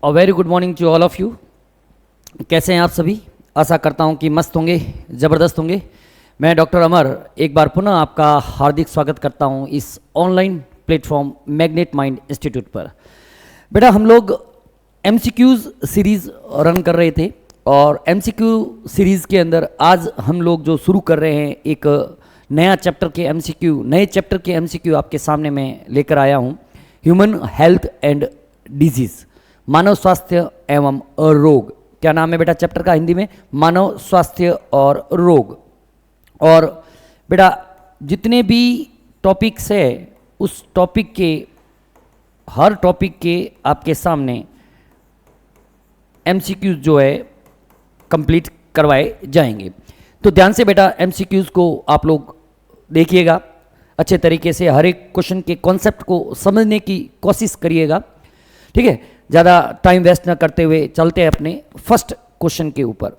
A very good morning to all of you. कैसे हैं आप सभी? आशा करता हूं कि मस्त होंगे, ज़बरदस्त होंगे। मैं डॉक्टर अमर एक बार पुनः आपका हार्दिक स्वागत करता हूं इस online platform magnet mind institute पर। बेटा, हम लोग एमसीक्यूज़ सीरीज़ रन कर रहे थे और एमसीक्यू सीरीज़ के अंदर आज हम लोग जो शुरू कर रहे हैं एक नए चैप्टर के एमसीक्यू आपके सामने मैं लेकर आया हूं। ह्यूमन हेल्थ एंड डिजीज़, मानव स्वास्थ्य एवं रोग। क्या नाम है बेटा चैप्टर का हिंदी में? मानव स्वास्थ्य और रोग। और बेटा जितने भी टॉपिक्स है उस टॉपिक के हर टॉपिक के आपके सामने एमसीक्यूज जो है कंप्लीट करवाए जाएंगे। तो ध्यान से बेटा एमसीक्यूज को आप लोग देखिएगा, अच्छे तरीके से हर एक क्वेश्चन के कॉन्सेप्ट को समझने की कोशिश करिएगा, ठीक है। ज़्यादा टाइम वेस्ट ना करते हुए चलते हैं अपने फर्स्ट क्वेश्चन के ऊपर।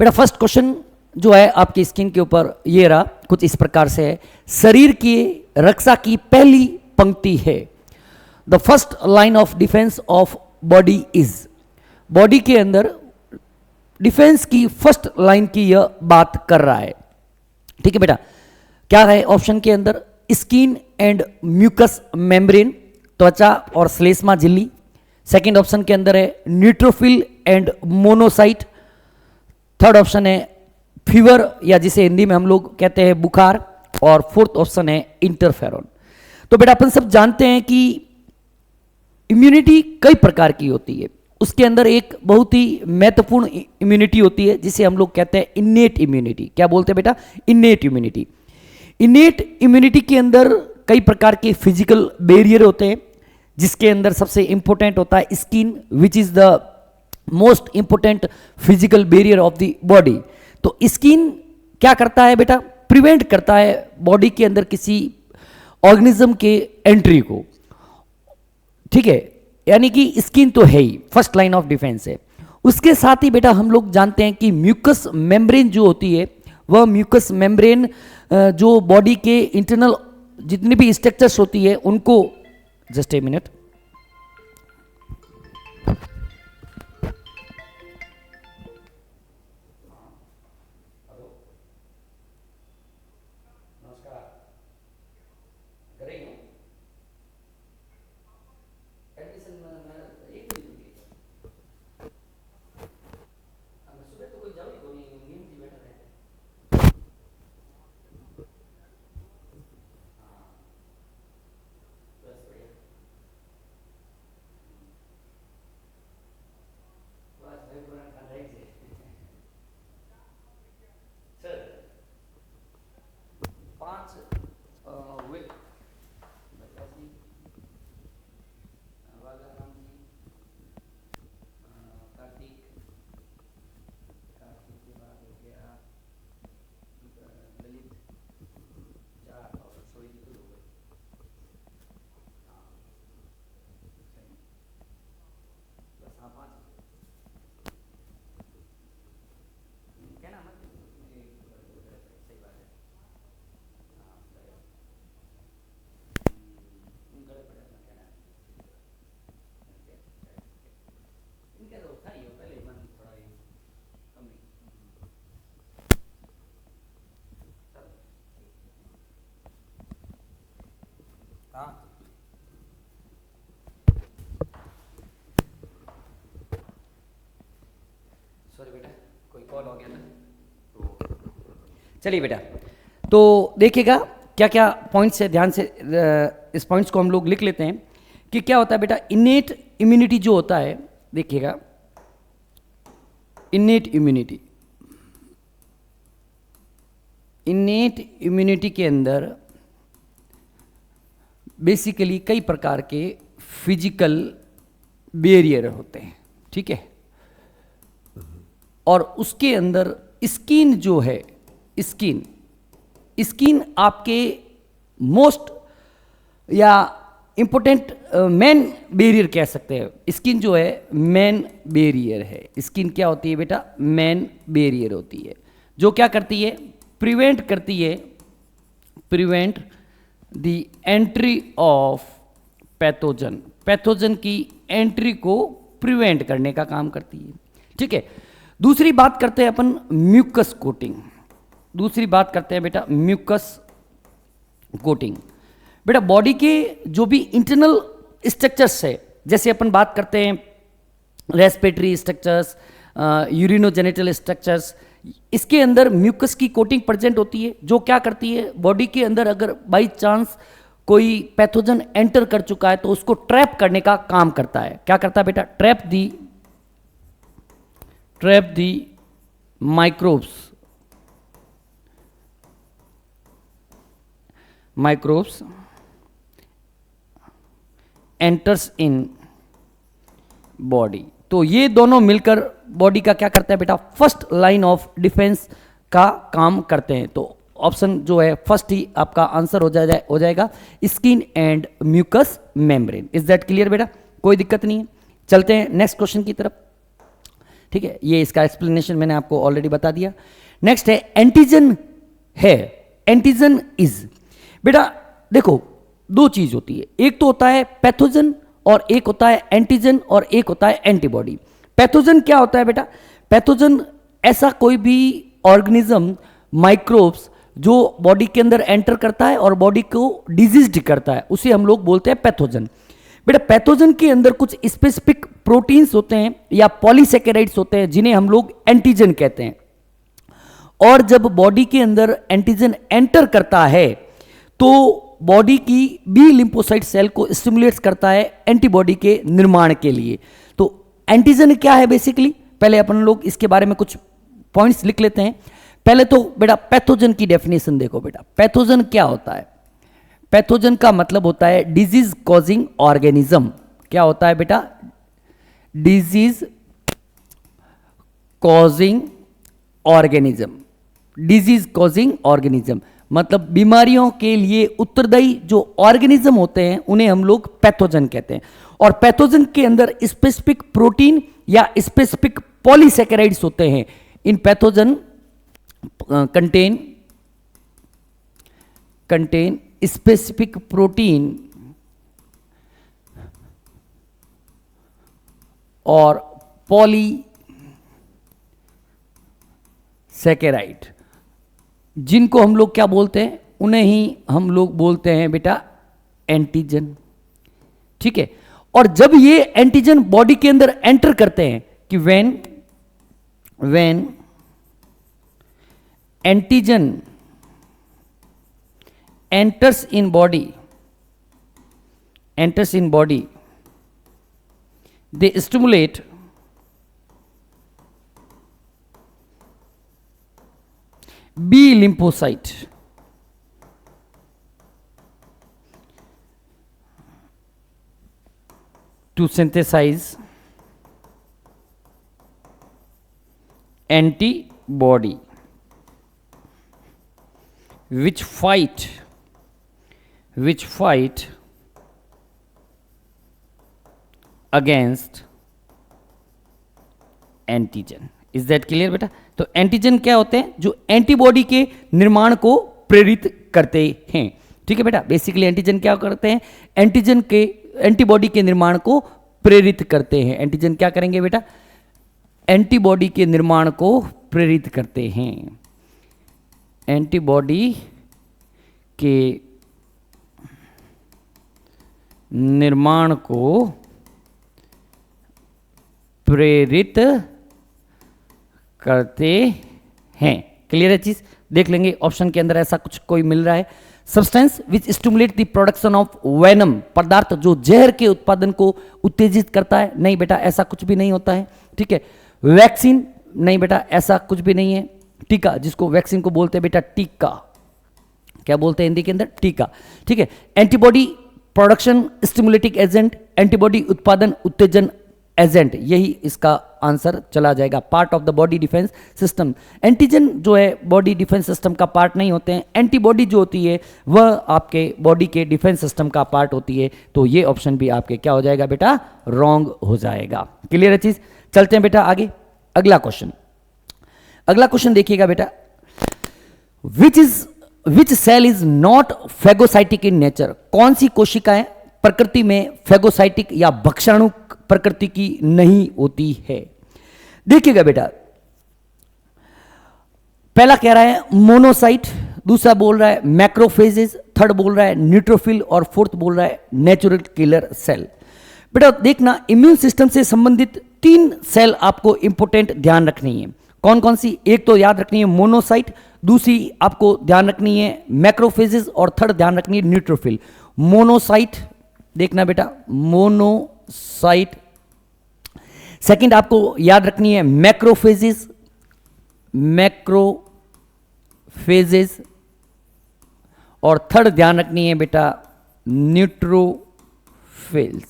बेटा फर्स्ट क्वेश्चन जो है आपकी स्क्रीन के ऊपर ये रहा, कुछ इस प्रकार से है। शरीर की रक्षा की पहली पंक्ति है। The first line of defence of body is. Body के अंदर डिफेंस की फर्स्ट लाइन की यह बात कर रहा है, ठीक है बेटा। क्या है ऑप्शन के अंदर? स्किन एंड म्यूकस मेम्ब्रेन, त्वचा और श्लेष्मा झिल्ली। सेकंड ऑप्शन के अंदर है neutrophil and monocyte. Third option है फीवर, या जिसे हिंदी में हम लोग कहते हैं बुखार। और फोर्थ ऑप्शन है इंटरफेरॉन। तो बेटा अपन सब जानते हैं कि इम्यूनिटी कई प्रकार की होती है। उसके अंदर एक बहुत ही महत्वपूर्ण इम्यूनिटी होती है जिसे हम लोग कहते हैं इन्नेट इम्यूनिटी। क्या बोलते हैं बेटा? Innate immunity. इन्नेट इम्यूनिटी के अंदर कई प्रकार के फिजिकल बैरियर होते हैं, जिसके अंदर सबसे इंपॉर्टेंट होता है skin, which is the most important physical barrier of the body. तो स्किन क्या करता है बेटा? प्रिवेंट करता है बॉडी के अंदर किसी ऑर्गेनिज्म के एंट्री को, ठीक है। यानी कि स्किन तो है ही, फर्स्ट लाइन ऑफ डिफेंस है। उसके साथ ही बेटा हम लोग जानते हैं कि म्यूकस मेम्ब्रेन जो होती है, वह म्यूकस मेम्ब्रेन जो बॉडी के इंटरनल जितनी भी स्ट्रक्चर्स होती है उनको, जस्ट ए मिनट, सॉरी बेटा कोई कॉल हो गया था। चलिए बेटा, तो देखिएगा क्या क्या पॉइंट्स है, ध्यान से इस पॉइंट्स को हम लोग लिख लेते हैं कि क्या होता है बेटा। इनेट इम्यूनिटी जो होता है, देखिएगा इनेट इम्यूनिटी, इनेट इम्यूनिटी के अंदर बेसिकली कई प्रकार के फिजिकल बैरियर होते हैं, ठीक है। और उसके अंदर स्किन जो है, स्किन आपके मोस्ट या इंपॉर्टेंट मेन बैरियर कह सकते हैं। स्किन जो है मेन बैरियर है। स्किन क्या होती है बेटा? मेन बैरियर होती है, जो क्या करती है? प्रिवेंट करती है, prevent the entry of pathogen, pathogen की एंट्री को प्रिवेंट करने का काम करती है। ठीक है, दूसरी बात करते हैं अपन म्यूकस कोटिंग। दूसरी बात करते हैं बेटा म्यूकस कोटिंग। बेटा बॉडी के जो भी इंटरनल स्ट्रक्चर्स है, जैसे अपन बात करते हैं रेस्पिरेटरी स्ट्रक्चर्स, यूरिनोजेनिटल स्ट्रक्चर्स, इसके अंदर म्यूकस की कोटिंग प्रेजेंट होती है, जो क्या करती है बॉडी के अंदर अगर बाई चांस कोई पैथोजन एंटर कर चुका है तो उसको ट्रैप करने का काम करता है। क्या करता है बेटा? Trap the microbes enters in body. तो ये दोनों मिलकर बॉडी का क्या करता है बेटा? फर्स्ट लाइन ऑफ डिफेंस का काम करते हैं। तो ऑप्शन जो है फर्स्ट ही आपका आंसर हो जाएगा, skin and mucus membrane. Is that clear बेटा? कोई दिक्कत नहीं है। चलते हैं नेक्स्ट क्वेश्चन की तरफ। ठीक है, ये इसका एक्सप्लेनेशन मैंने आपको ऑलरेडी बता दिया। नेक्स्ट है एंटीजन है, एंटीजन इज। बेटा देखो दो चीज होती है, एक तो होता है पैथोजन और एक होता है एंटीजन और एक होता है एंटीबॉडी। पैथोजन क्या होता है बेटा? पैथोजन ऐसा कोई भी ऑर्गेनिज्म, माइक्रोब्स जो बॉडी के अंदर एंटर करता है और बॉडी को डिजीज्ड करता है, उसे हम लोग बोलते हैं पैथोजन। बेटा पैथोजन के अंदर कुछ स्पेसिफिक प्रोटीन्स होते हैं या पॉलीसेकेराइड्स होते हैं जिन्हें हम लोग एंटीजन कहते हैं। और जब बॉडी के अंदर एंटीजन एंटर करता है तो बॉडी की बी लिम्फोसाइट सेल को स्टिमुलेट्स करता है एंटीबॉडी के निर्माण के लिए। तो एंटीजन क्या है बेसिकली, पहले अपन लोग इसके बारे में कुछ पॉइंट्स लिख लेते हैं। पहले तो बेटा पैथोजन की डेफिनेशन देखो बेटा, पैथोजन क्या होता है? पैथोजन का मतलब होता है डिजीज कॉजिंग ऑर्गेनिज्म। क्या होता है बेटा? Disease causing organism. Disease causing organism मतलब बीमारियों के लिए उत्तरदायी जो ऑर्गेनिज्म होते हैं उन्हें हम लोग पैथोजन कहते हैं। और पैथोजन के अंदर स्पेसिफिक प्रोटीन या स्पेसिफिक पॉलीसेकेराइड्स होते हैं। इन पैथोजन contain specific protein और पॉलीसेकेराइड, जिनको हम लोग क्या बोलते हैं? उन्हें ही हम लोग बोलते हैं बेटा एंटीजन। ठीक है, और जब ये एंटीजन बॉडी के अंदर एंटर करते हैं कि when antigen enters in body, they stimulate B lymphocyte to synthesize antibody which fight against antigen. Is that clear बेटा? तो एंटीजन क्या होते हैं? जो एंटीबॉडी के निर्माण को प्रेरित करते हैं। ठीक है बेटा, बेसिकली एंटीजन क्या करते हैं? एंटीबॉडी के निर्माण को प्रेरित करते हैं। एंटीजन क्या करेंगे बेटा? एंटीबॉडी के निर्माण को प्रेरित करते हैं। एंटीबॉडी के निर्माण को प्रेरित करते हैं। क्लियर है चीज? देख लेंगे ऑप्शन के अंदर ऐसा कुछ कोई मिल रहा है। Substance which stimulate the production of venom, पदार्थ जो जहर के उत्पादन को उत्तेजित करता है। नहीं बेटा, ऐसा कुछ भी नहीं होता है। ठीक है, वैक्सीन, नहीं बेटा ऐसा कुछ भी नहीं है। टीका, जिसको वैक्सीन को बोलते हैं बेटा टीका, क्या बोलते हैं हिंदी के अंदर? टीका। ठीक है, antibody production stimulating agent, antibody उत्पादन उत्तेजन एजेंट, यही इसका आंसर चला जाएगा। Part of the body defence system. Antigen जो है बॉडी डिफेंस सिस्टम का पार्ट नहीं होते हैं। एंटीबॉडी जो होती है वह आपके बॉडी के डिफेंस सिस्टम का पार्ट होती है। तो ये ऑप्शन भी आपके क्या हो जाएगा बेटा? रॉन्ग हो जाएगा। क्लियर है चीज? चलते हैं बेटा आगे। अगला क्वेश्चन देखिएगा बेटा, which cell is not phagocytic in nature? कौन सी कोशिकाएं प्रकृति में फैगोसाइटिक या भक्षाणु प्रकृति की नहीं होती है। देखिएगा बेटा, पहला कह रहा है मोनोसाइट, दूसरा बोल रहा है मैक्रोफेजेस, थर्ड बोल रहा है न्यूट्रोफिल और फोर्थ बोल रहा है नेचुरल किलर सेल। बेटा देखना, इम्यून सिस्टम से संबंधित 3 सेल आपको इंपोर्टेंट ध्यान रखनी है। कौन कौन सी? एक तो याद रखनी है मोनोसाइट, दूसरी आपको ध्यान रखनी है मैक्रोफेजेस और थर्ड ध्यान रखनी है न्यूट्रोफिल। मोनोसाइट देखना बेटा, मोनोसाइट। सेकंड आपको याद रखनी है मैक्रोफेजेस, मैक्रोफेजेस। और थर्ड ध्यान रखनी है बेटा न्यूट्रोफिल्स।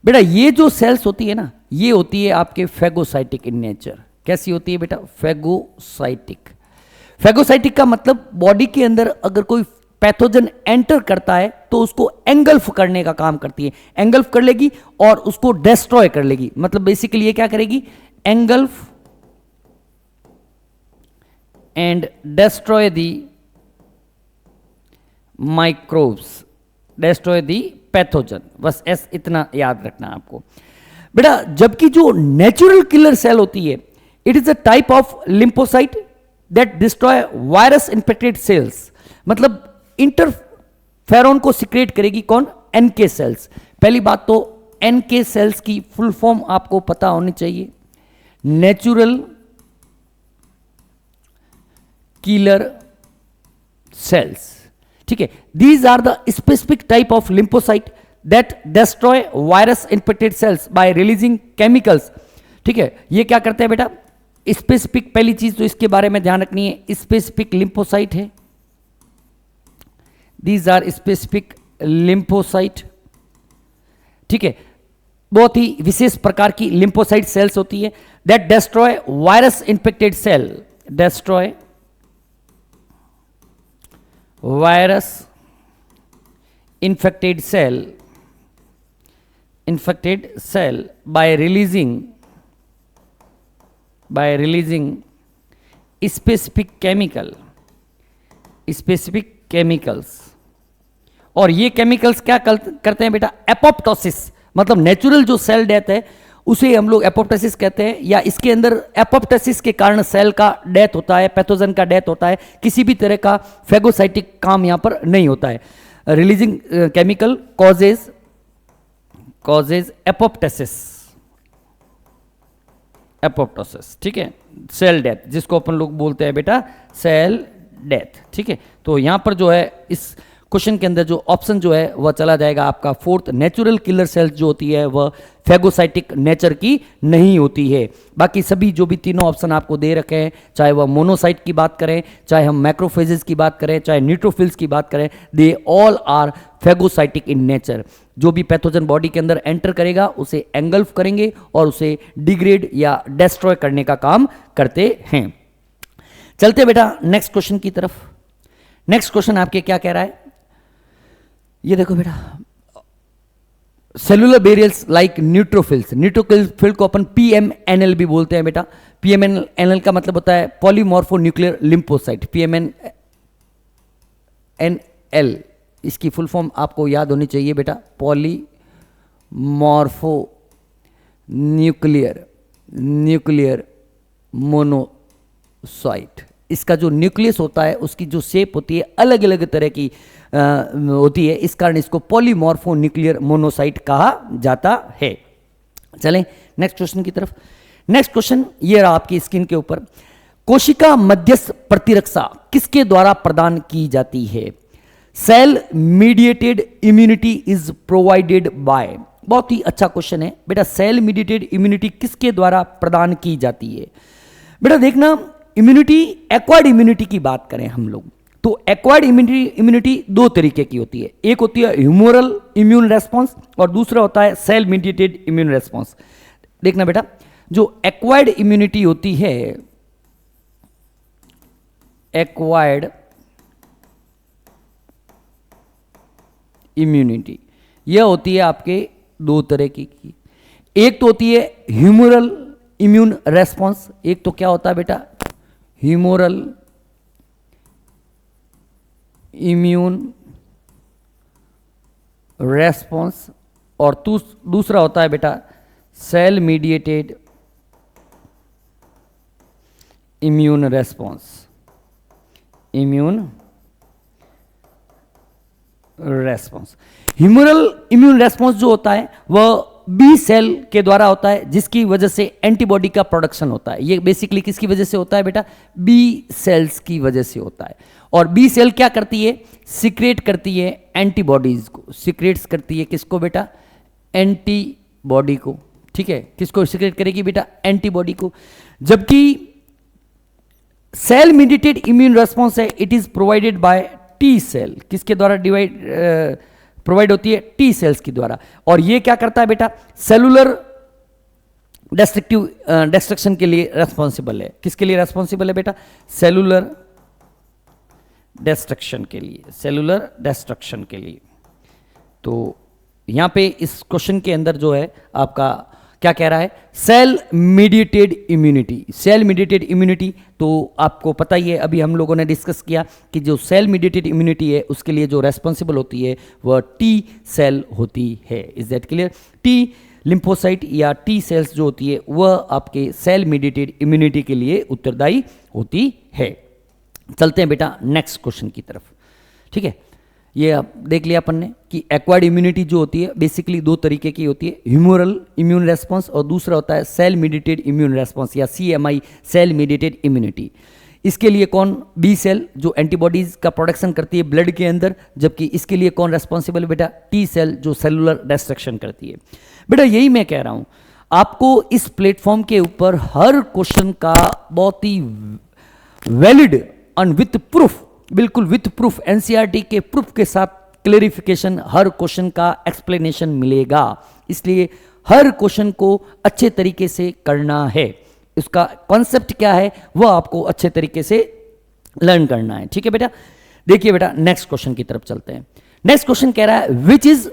बेटा ये जो सेल्स होती है ना, ये होती है आपके फैगोसाइटिक इन नेचर। कैसी होती है बेटा? फैगोसाइटिक। फैगोसाइटिक का मतलब बॉडी के अंदर अगर कोई पैथोजन एंटर करता है तो उसको एंगल्फ करने का काम करती है। एंगल्फ कर लेगी और उसको डिस्ट्रॉय कर लेगी। मतलब बेसिकली ये क्या करेगी? Engulf and destroy the microbes, destroy the pathogen. बस इतना याद रखना आपको बेटा। जबकि जो नेचुरल किलर सेल होती है, it is a type of lymphocyte that destroy virus infected cells. मतलब इंटरफेरॉन को सिक्रेट करेगी कौन? NK cells. पहली बात तो एनके सेल्स की फुल फॉर्म आपको पता होनी चाहिए, नेचुरल किलर सेल्स। ठीक है, these are the specific type of lymphocyte that destroy virus infected cells by releasing chemicals. ठीक है, ये क्या करते हैं बेटा? स्पेसिफिक, पहली चीज तो इसके बारे में ध्यान रखनी है, स्पेसिफिक लिम्फोसाइट है। These are specific lymphocyte. ठीक है, बहुत ही विशेष प्रकार की लिम्फोसाइट सेल्स होती है that destroy virus infected cell, destroy virus infected cell by releasing specific chemicals। और ये केमिकल्स क्या करते हैं बेटा? एपोप्टोसिस। मतलब नेचुरल जो सेल डेथ है उसे हम लोग एपोप्टोसिस कहते हैं, या इसके अंदर एपोप्टोसिस के कारण सेल का डेथ होता है, पैथोजन का डेथ होता है। किसी भी तरह का फैगोसाइटिक काम यहां पर नहीं होता है। Releasing chemical causes apoptosis. ठीक है, सेल डेथ, जिसको अपन लोग बोलते हैं बेटा सेल डेथ। ठीक है, तो यहां पर जो है इस क्वेश्चन के अंदर जो ऑप्शन जो है वह चला जाएगा आपका फोर्थ। नेचुरल किलर सेल्स जो होती है वह फैगोसाइटिक नेचर की नहीं होती है। बाकी सभी जो भी तीनों ऑप्शन आपको दे रखे हैं, चाहे वह मोनोसाइट की बात करें, चाहे हम मैक्रोफेजेस की बात करें, चाहे न्यूट्रोफिल्स की बात करें, they all are phagocytic in nature. जो भी पैथोजन बॉडी के अंदर एंटर करेगा उसे एंगल्फ करेंगे और उसे डिग्रेड या डिस्ट्रॉय करने का काम करते हैं। चलते बेटा नेक्स्ट क्वेश्चन की तरफ। नेक्स्ट क्वेश्चन आपके क्या कह रहा है? ये देखो बेटा, सेलुलर बेरियल्स लाइक न्यूट्रोफिल्स। न्यूट्रोफिल को अपन पीएमएनएल भी बोलते हैं बेटा। पीएमएनएल का मतलब होता है पॉलीमॉर्फो न्यूक्लियर लिम्फोसाइट। पीएमएनएल इसकी फुल फॉर्म आपको याद होनी चाहिए बेटा, पॉलीमॉर्फो न्यूक्लियर मोनोसाइट। इसका जो न्यूक्लियस होता है उसकी जो शेप होती है अलग अलग तरह की होती है, इस कारण इसको पॉलीमॉर्फो न्यूक्लियर मोनोसाइट कहा जाता है। चलें नेक्स्ट क्वेश्चन की तरफ। नेक्स्ट क्वेश्चन ये रहा आपकी स्क्रीन के ऊपर। कोशिका मध्यस्थ प्रतिरक्षा किसके द्वारा प्रदान की जाती है? Cell mediated immunity is provided by. बहुत ही अच्छा क्वेश्चन है बेटा। सेल मीडिएटेड इम्यूनिटी किसके द्वारा प्रदान की जाती है? बेटा देखना, इम्यूनिटी, एक्वायर्ड इम्यूनिटी की बात करें हम लोग तो एक्वायर्ड इम्यूनिटी 2 तरीके की होती है। एक होती है ह्यूमोरल इम्यून रेस्पॉन्स और दूसरा होता है सेल मीडिएटेड इम्यून रेस्पॉन्स। देखना बेटा, जो एक्वायर्ड इम्यूनिटी होती है, एक्वायर्ड इम्यूनिटी, यह होती है आपके 2 तरह की। एक तो होती है ह्यूमोरल इम्यून रेस्पॉन्स। एक तो क्या होता है बेटा? ह्यूमोरल इम्यून रेस्पॉन्स, और दूसरा होता है बेटा cell mediated immune response, immune response. Humoral immune response जो होता है वह बी सेल के द्वारा होता है, जिसकी वजह से एंटीबॉडी का प्रोडक्शन होता है। ये बेसिकली किसकी वजह से होता है बेटा? बी सेल्स की वजह से होता है। और बी सेल क्या करती है? सिक्रेट करती है एंटीबॉडीज को, सिक्रेट्स करती है किसको बेटा? एंटीबॉडी को। ठीक है, किसको सिक्रेट करेगी बेटा? एंटीबॉडी को। जबकि सेल मीडिएटेड इम्यून रेस्पॉन्स है, it is provided by T cell. किसके द्वारा प्रोवाइड होती है? टी सेल्स के द्वारा। और ये क्या करता है बेटा? सेलुलर डिस्ट्रक्शन के लिए रेस्पॉन्सिबल है। किसके लिए रेस्पॉन्सिबल है बेटा? सेलुलर डिस्ट्रक्शन के लिए, सेलुलर डिस्ट्रक्शन के लिए। तो यहां पे इस क्वेश्चन के अंदर जो है आपका क्या कह रहा है? Cell mediated immunity. Cell mediated immunity तो आपको पता ही है, अभी हम लोगों ने डिस्कस किया कि जो सेल मीडिएटेड इम्यूनिटी है उसके लिए जो रेस्पॉन्सिबल होती है वह टी सेल होती है। Is that clear? T lymphocyte या टी सेल्स जो होती है वह आपके सेल मीडिएटेड इम्यूनिटी के लिए उत्तरदायी होती है। चलते हैं बेटा नेक्स्ट क्वेश्चन की तरफ। ठीक है, ये अब देख लिया अपन ने कि एक्वायर्ड इम्यूनिटी जो होती है बेसिकली दो तरीके की होती है, ह्यूमरल इम्यून रेस्पॉन्स और दूसरा होता है सेल मीडिएटेड इम्यून रेस्पॉन्स या सीएमआई, सेल मीडिएटेड इम्यूनिटी। इसके लिए कौन? बी सेल जो एंटीबॉडीज का प्रोडक्शन करती है ब्लड के अंदर, जबकि इसके लिए कौन रेस्पॉन्सिबल है बेटा? टी सेल जो सेलुलर डिस्ट्रक्शन करती है। बेटा यही मैं कह रहा हूं, आपको इस प्लेटफॉर्म के ऊपर हर क्वेश्चन का बहुत ही वैलिड एंड विथ प्रूफ, बिल्कुल विथ प्रूफ, एनसीईआरटी के प्रूफ के साथ क्लेरिफिकेशन, हर क्वेश्चन का एक्सप्लेनेशन मिलेगा। इसलिए हर क्वेश्चन को अच्छे तरीके से करना है। उसका कॉन्सेप्ट क्या है वह आपको अच्छे तरीके से लर्न करना है। ठीक है बेटा, देखिए बेटा नेक्स्ट क्वेश्चन की तरफ चलते हैं। नेक्स्ट क्वेश्चन कह रहा है which is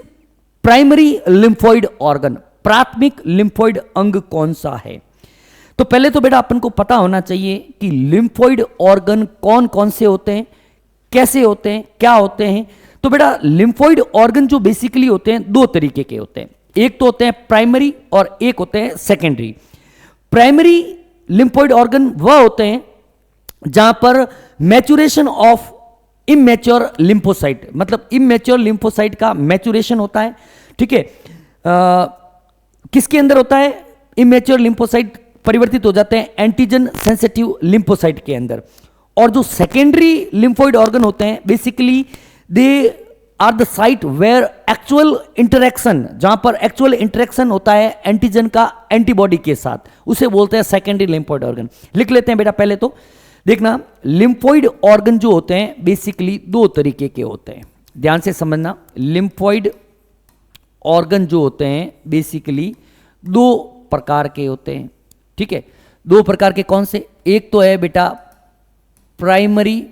primary lymphoid organ? प्राथमिक लिम्फोइड अंग कौन सा है? तो पहले तो बेटा अपन को पता होना चाहिए कि लिम्फोइड ऑर्गन कौन कौन से होते हैं, कैसे होते हैं, क्या होते हैं। तो बेटा लिम्फोइड ऑर्गन जो बेसिकली होते हैं दो तरीके के होते हैं, एक तो होते हैं प्राइमरी और एक होते हैं सेकेंडरी। प्राइमरी लिम्फोइड ऑर्गन वह होते हैं जहां पर मैच्योरेशन ऑफ इमेच्योर लिम्फोसाइट, मतलब इमेच्योर लिम्फोसाइट का मैच्योरेशन होता है। ठीक है, किसके अंदर होता है? इमेच्योर लिम्फोसाइट परिवर्तित हो जाते हैं एंटीजन सेंसिटिव लिम्फोसाइट के अंदर। और जो सेकेंडरी लिम्फोइड ऑर्गन होते हैं basically they are the site where actual interaction, जहां पर एक्चुअल इंटरेक्शन होता है एंटीजन का एंटीबॉडी के साथ, उसे बोलते हैं सेकेंडरी लिम्फोइड ऑर्गन। लिख लेते हैं बेटा पहले तो देखना, लिम्फोइड ऑर्गन जो होते हैं बेसिकली दो तरीके के होते हैं, ध्यान से समझना। लिम्फोइड ऑर्गन जो होते हैं बेसिकली दो प्रकार के होते हैं। ठीक है, दो प्रकार के कौन से? एक तो है बेटा प्राइमरी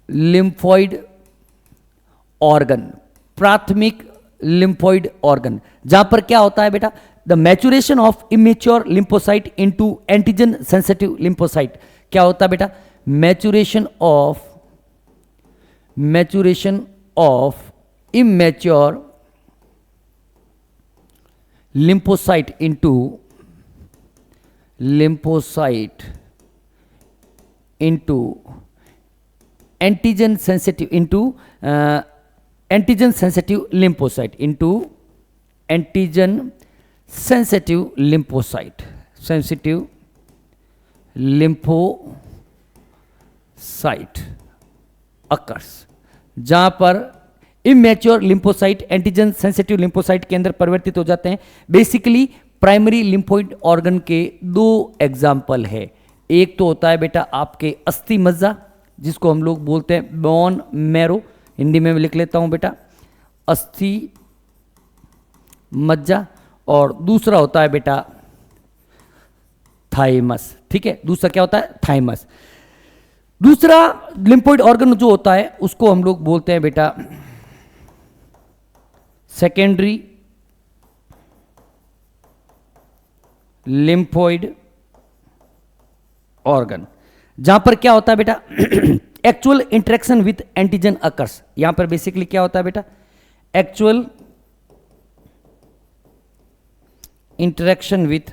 लिम्फोइड ऑर्गन, प्राथमिक लिम्फोइड ऑर्गन, जहां पर क्या होता है बेटा? The maturation of immature lymphocyte into antigen sensitive lymphocyte. क्या होता है बेटा? Maturation of immature lymphocyte into antigen sensitive lymphocyte into antigen sensitive lymphocyte occurs, जहां पर immature lymphocyte antigen sensitive lymphocyte के अंदर परिवर्तित हो जाते हैं। बेसिकली प्राइमरी लिम्फोइड ऑर्गन के दो एग्जाम्पल है, एक तो होता है बेटा आपके अस्थि मज्जा जिसको हम लोग बोलते हैं बोन मैरो, हिंदी में लिख लेता हूं बेटा अस्थि मज्जा, और दूसरा होता है बेटा थाइमस। ठीक है, दूसरा क्या होता है? थाइमस। दूसरा लिम्फोइड ऑर्गन जो होता है उसको हम लोग बोलते हैं बेटा सेकेंडरी लिम्फोइड ऑर्गन, जहां पर क्या होता है बेटा actual interaction with antigen occurs, यहां पर बेसिकली क्या होता है बेटा, actual interaction with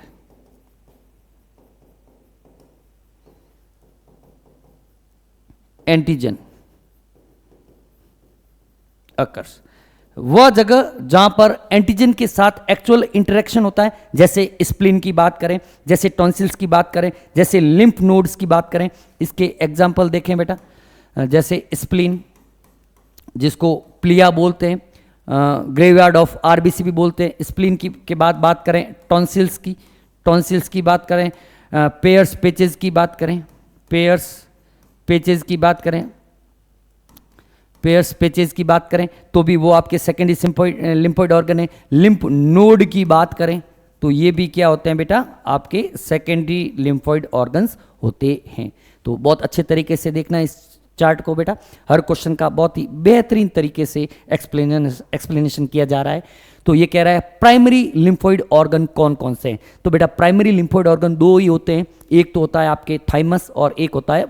antigen occurs, वह जगह जहां पर एंटीजन के साथ एक्चुअल इंटरेक्शन होता है, जैसे स्प्लीन की बात करें, जैसे टॉन्सिल्स की बात करें, जैसे लिम्फ नोड्स की बात करें। इसके एग्जांपल देखें बेटा, जैसे स्प्लीन जिसको प्लिया बोलते हैं, ग्रेवयार्ड ऑफ आरबीसी भी बोलते हैं। स्प्लीन की के बाद बात करें टॉन्सिल्स की बात करें, पेयर्स पेचेस की बात करें, पेयर्स पेचेस की बात करें तो भी वो आपके सेकेंडरी लिम्फोइड ऑर्गन है। लिम्फ नोड की बात करें तो ये भी क्या होते हैं बेटा, आपके सेकेंडरी लिम्फोइड ऑर्गन्स होते हैं। तो बहुत अच्छे तरीके से देखना इस चार्ट को बेटा, हर क्वेश्चन का बहुत ही बेहतरीन तरीके से एक्सप्लेनेशन किया जा रहा है। तो ये कह रहा है प्राइमरी लिम्फोइड ऑर्गन कौन कौन से हैं। तो बेटा प्राइमरी लिम्फोइड ऑर्गन दो ही होते हैं, एक तो होता है आपके थाइमस और एक होता है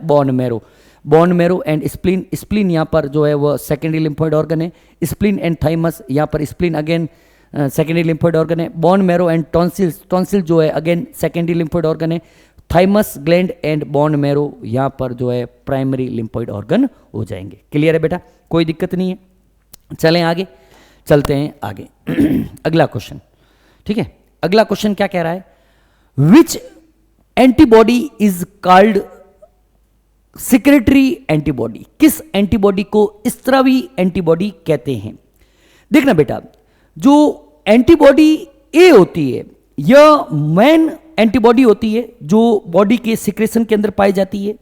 bone marrow and spleen. Spleen यहाँ पर जो है वो सेकेंडरी लिम्फोइड ऑर्गन है, स्प्लीन एंड थाइमस, यहाँ पर spleen again secondary lymphoid organ है। बोन मैरो एंड टॉन्सिल जो है अगेन सेकेंडरी लिम्फोइड ऑर्गन है। Thymus gland and bone marrow यहाँ पर जो है प्राइमरी लिम्फोइड ऑर्गन हो जाएंगे। क्लियर है बेटा, कोई दिक्कत नहीं है। चलें आगे, चलते हैं आगे। अगला क्वेश्चन, ठीक है, अगला क्वेश्चन क्या कह रहा है, which antibody is called secretory antibody, किस एंटीबॉडी को स्त्रावी एंटीबॉडी कहते हैं। देखना बेटा, जो एंटीबॉडी ए होती है यह मेन एंटीबॉडी होती है जो बॉडी के सिक्रेशन के अंदर पाई जाती है,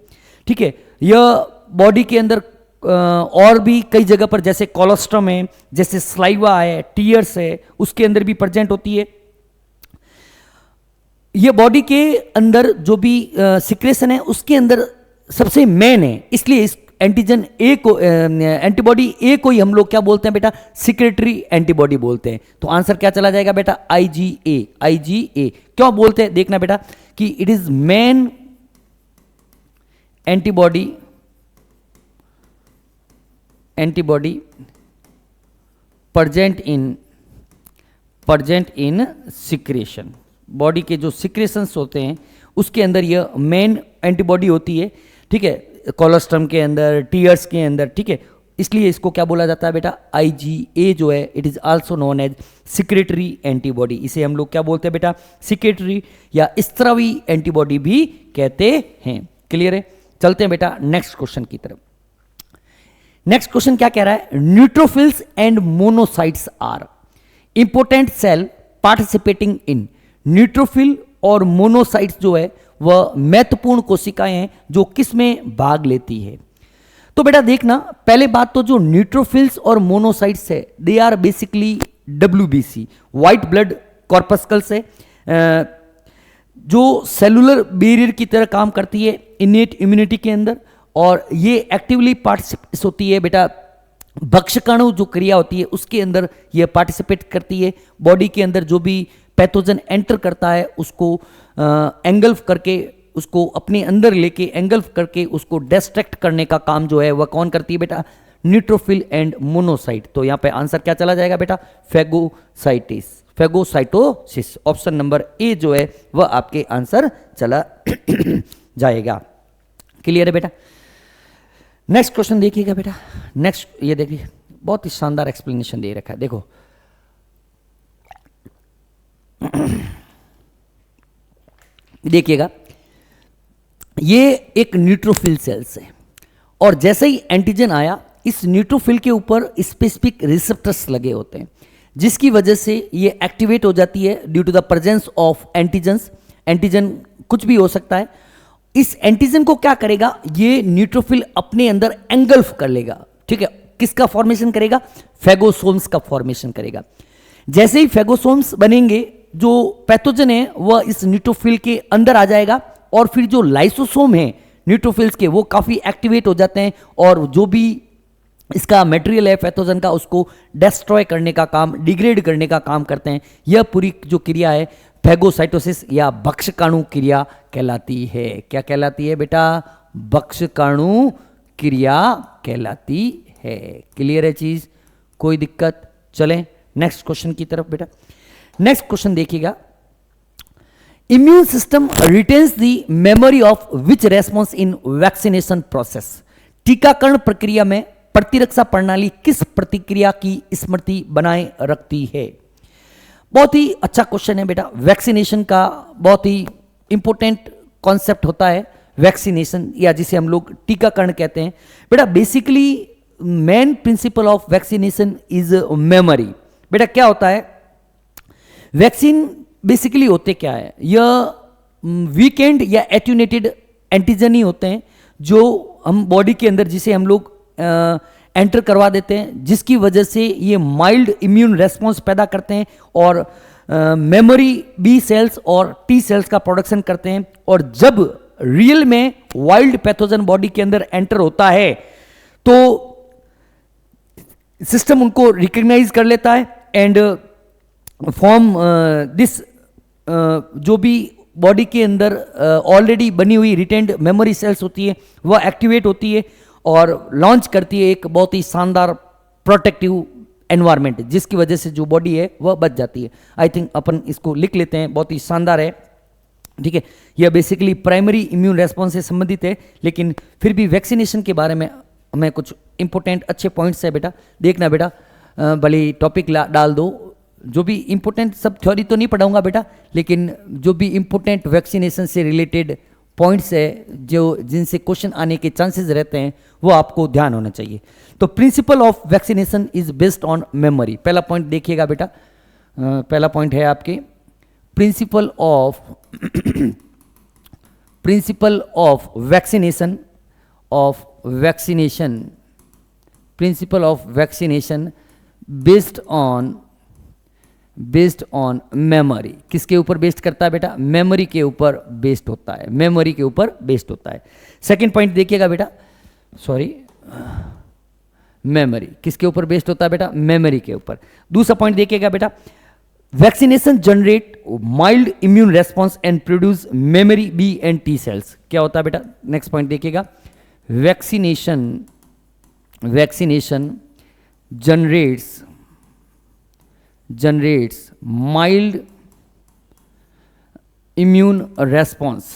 ठीक है। यह बॉडी के अंदर और भी कई जगह पर, जैसे कोलोस्ट्रम है, जैसे स्लाइवा है, टीयर्स है, उसके अंदर भी प्रेजेंट होती है। यह बॉडी के अंदर जो भी सिक्रेशन है उसके अंदर सबसे मेन है, इसलिए इस एंटीजन ए को एंटीबॉडी ए को ही हम लोग क्या बोलते हैं बेटा, सिक्रेटरी एंटीबॉडी बोलते हैं। तो आंसर क्या चला जाएगा बेटा, IgA। क्यों बोलते हैं, देखना बेटा कि it is main antibody present in secretion. Body के जो सिक्रेशंस होते हैं उसके अंदर यह मेन एंटीबॉडी होती है, ठीक है, कोलोस्ट्रम के अंदर, टीयर्स के अंदर, ठीक है। इसलिए इसको क्या बोला जाता है बेटा, IgA जो है it is also known as secretory antibody. इसे हम लोग क्या बोलते हैं बेटा, सिक्रेटरी या स्त्रावी एंटीबॉडी भी कहते हैं। क्लियर है, चलते हैं बेटा नेक्स्ट क्वेश्चन की तरफ। नेक्स्ट क्वेश्चन क्या कह रहा है, neutrophils and monocytes are important cell participating in. Neutrophil और मोनोसाइट्स जो है वह महत्वपूर्ण कोशिकाएं हैं जो किस में भाग लेती है। तो बेटा देखना, पहले बात तो जो न्यूट्रोफिल्स और मोनोसाइट्स है they are basically WBC, white blood corpuscles है, जो सेलुलर बैरियर की तरह काम करती है इनेट इम्यूनिटी के अंदर, और ये एक्टिवली पार्टिसिपेट होती है बेटा भक्षकाणु जो क्रिया होती है उसके अंदर ये पार्टिसिपेट करती है। बॉडी के अंदर जो भी पैथोजन एंटर करता है उसको एंगल्फ करके, उसको अपने अंदर लेके एंगल्फ करके उसको डिस्ट्रैक्ट करने का काम जो है वह कौन करती है बेटा, न्यूट्रोफिल एंड मोनोसाइट। तो यहाँ पे आंसर क्या चला जाएगा बेटा, फैगोसाइटोसिस। ऑप्शन नंबर ए जो है वह आपके आंसर चला जाएगा। क्लियर है बेटा। नेक्स्ट क्वेश्चन देखिएगा बेटा, नेक्स्ट ये देखिए, बहुत ही शानदार एक्सप्लेनेशन दे रखा है, देखो देखिएगा, ये एक न्यूट्रोफिल सेल्स है और जैसे ही एंटीजन आया इस न्यूट्रोफिल के ऊपर स्पेसिफिक रिसेप्टर्स लगे होते हैं जिसकी वजह से ये एक्टिवेट हो जाती है due to the presence of antigens. Antigen कुछ भी हो सकता है। इस एंटीजन को क्या करेगा, ये न्यूट्रोफिल अपने अंदर एंगल्फ कर लेगा, ठीक है। किसका फॉर्मेशन करेगा, फेगोसोम्स का फॉर्मेशन करेगा। जैसे ही फेगोसोम्स बनेंगे जो पैथोजन है वह इस न्यूट्रोफिल के अंदर आ जाएगा और फिर जो लाइसोसोम है न्यूट्रोफिल्स के वो काफी एक्टिवेट हो जाते हैं और जो भी इसका मटेरियल है पैथोजन का उसको डिस्ट्रॉय करने का काम, डिग्रेड करने का काम करते हैं। यह पूरी जो क्रिया है फैगोसाइटोसिस या भक्षकाणु क्रिया कहलाती है। क्या कहलाती है बेटा, भक्षकाणु क्रिया कहलाती है। क्लियर है चीज, कोई दिक्कत? चलें नेक्स्ट क्वेश्चन की तरफ बेटा। नेक्स्ट क्वेश्चन देखिएगा, immune system retains the memory of which response in vaccination process. टीकाकरण प्रक्रिया में प्रतिरक्षा प्रणाली किस प्रतिक्रिया की स्मृति बनाए रखती है? बहुत ही अच्छा क्वेश्चन है बेटा। वैक्सीनेशन का बहुत ही इंपॉर्टेंट कॉन्सेप्ट होता है वैक्सीनेशन, या जिसे हम लोग टीकाकरण कहते हैं बेटा। Basically main principle of vaccination is memory. बेटा क्या होता है वैक्सीन, बेसिकली होते क्या है, यह वीकेंड या एट्यूनेटेड एंटीजन ही होते हैं जो हम बॉडी के अंदर, जिसे हम लोग एंटर करवा देते हैं, जिसकी वजह से ये माइल्ड इम्यून रेस्पॉन्स पैदा करते हैं और मेमोरी बी सेल्स और टी सेल्स का प्रोडक्शन करते हैं। और जब रियल में वाइल्ड पैथोजन बॉडी के अंदर एंटर होता है तो सिस्टम उनको रिकग्नाइज कर लेता है एंड फॉर्म दिस, जो भी बॉडी के अंदर ऑलरेडी बनी हुई रिटेन्ड मेमोरी सेल्स होती है वह एक्टिवेट होती है और लॉन्च करती है एक बहुत ही शानदार प्रोटेक्टिव एनवायरनमेंट, जिसकी वजह से जो बॉडी है वह बच जाती है। आई थिंक अपन इसको लिख लेते हैं, बहुत ही शानदार है। ठीक है, यह बेसिकली प्राइमरी इम्यून रेस्पॉन्स से संबंधित है, लेकिन फिर भी वैक्सीनेशन के बारे में हमें कुछ इंपॉर्टेंट अच्छे पॉइंट्स है बेटा, देखना बेटा। भले टॉपिक डाल दो, जो भी इंपॉर्टेंट, सब थ्योरी तो नहीं पढ़ाऊंगा बेटा, लेकिन जो भी इंपॉर्टेंट वैक्सीनेशन से रिलेटेड पॉइंट्स है जो जिनसे क्वेश्चन आने के चांसेस रहते हैं वो आपको ध्यान होना चाहिए। तो principle of vaccination is based on memory. पहला पॉइंट देखिएगा बेटा, पहला पॉइंट है आपके principle of vaccination principle of vaccination based on memory. किसके ऊपर बेस्ड करता है बेटा? मेमोरी के ऊपर बेस्ड होता है, मेमोरी के ऊपर बेस्ड होता है। सेकंड पॉइंट देखिएगा बेटा, मेमोरी किसके ऊपर बेस्ड होता है बेटा? मेमोरी के ऊपर। दूसरा पॉइंट देखिएगा बेटा, vaccination generate mild immune response and produce memory B and T cells. क्या होता है बेटा? नेक्स्ट पॉइंट देखिएगा, vaccination generates mild immune response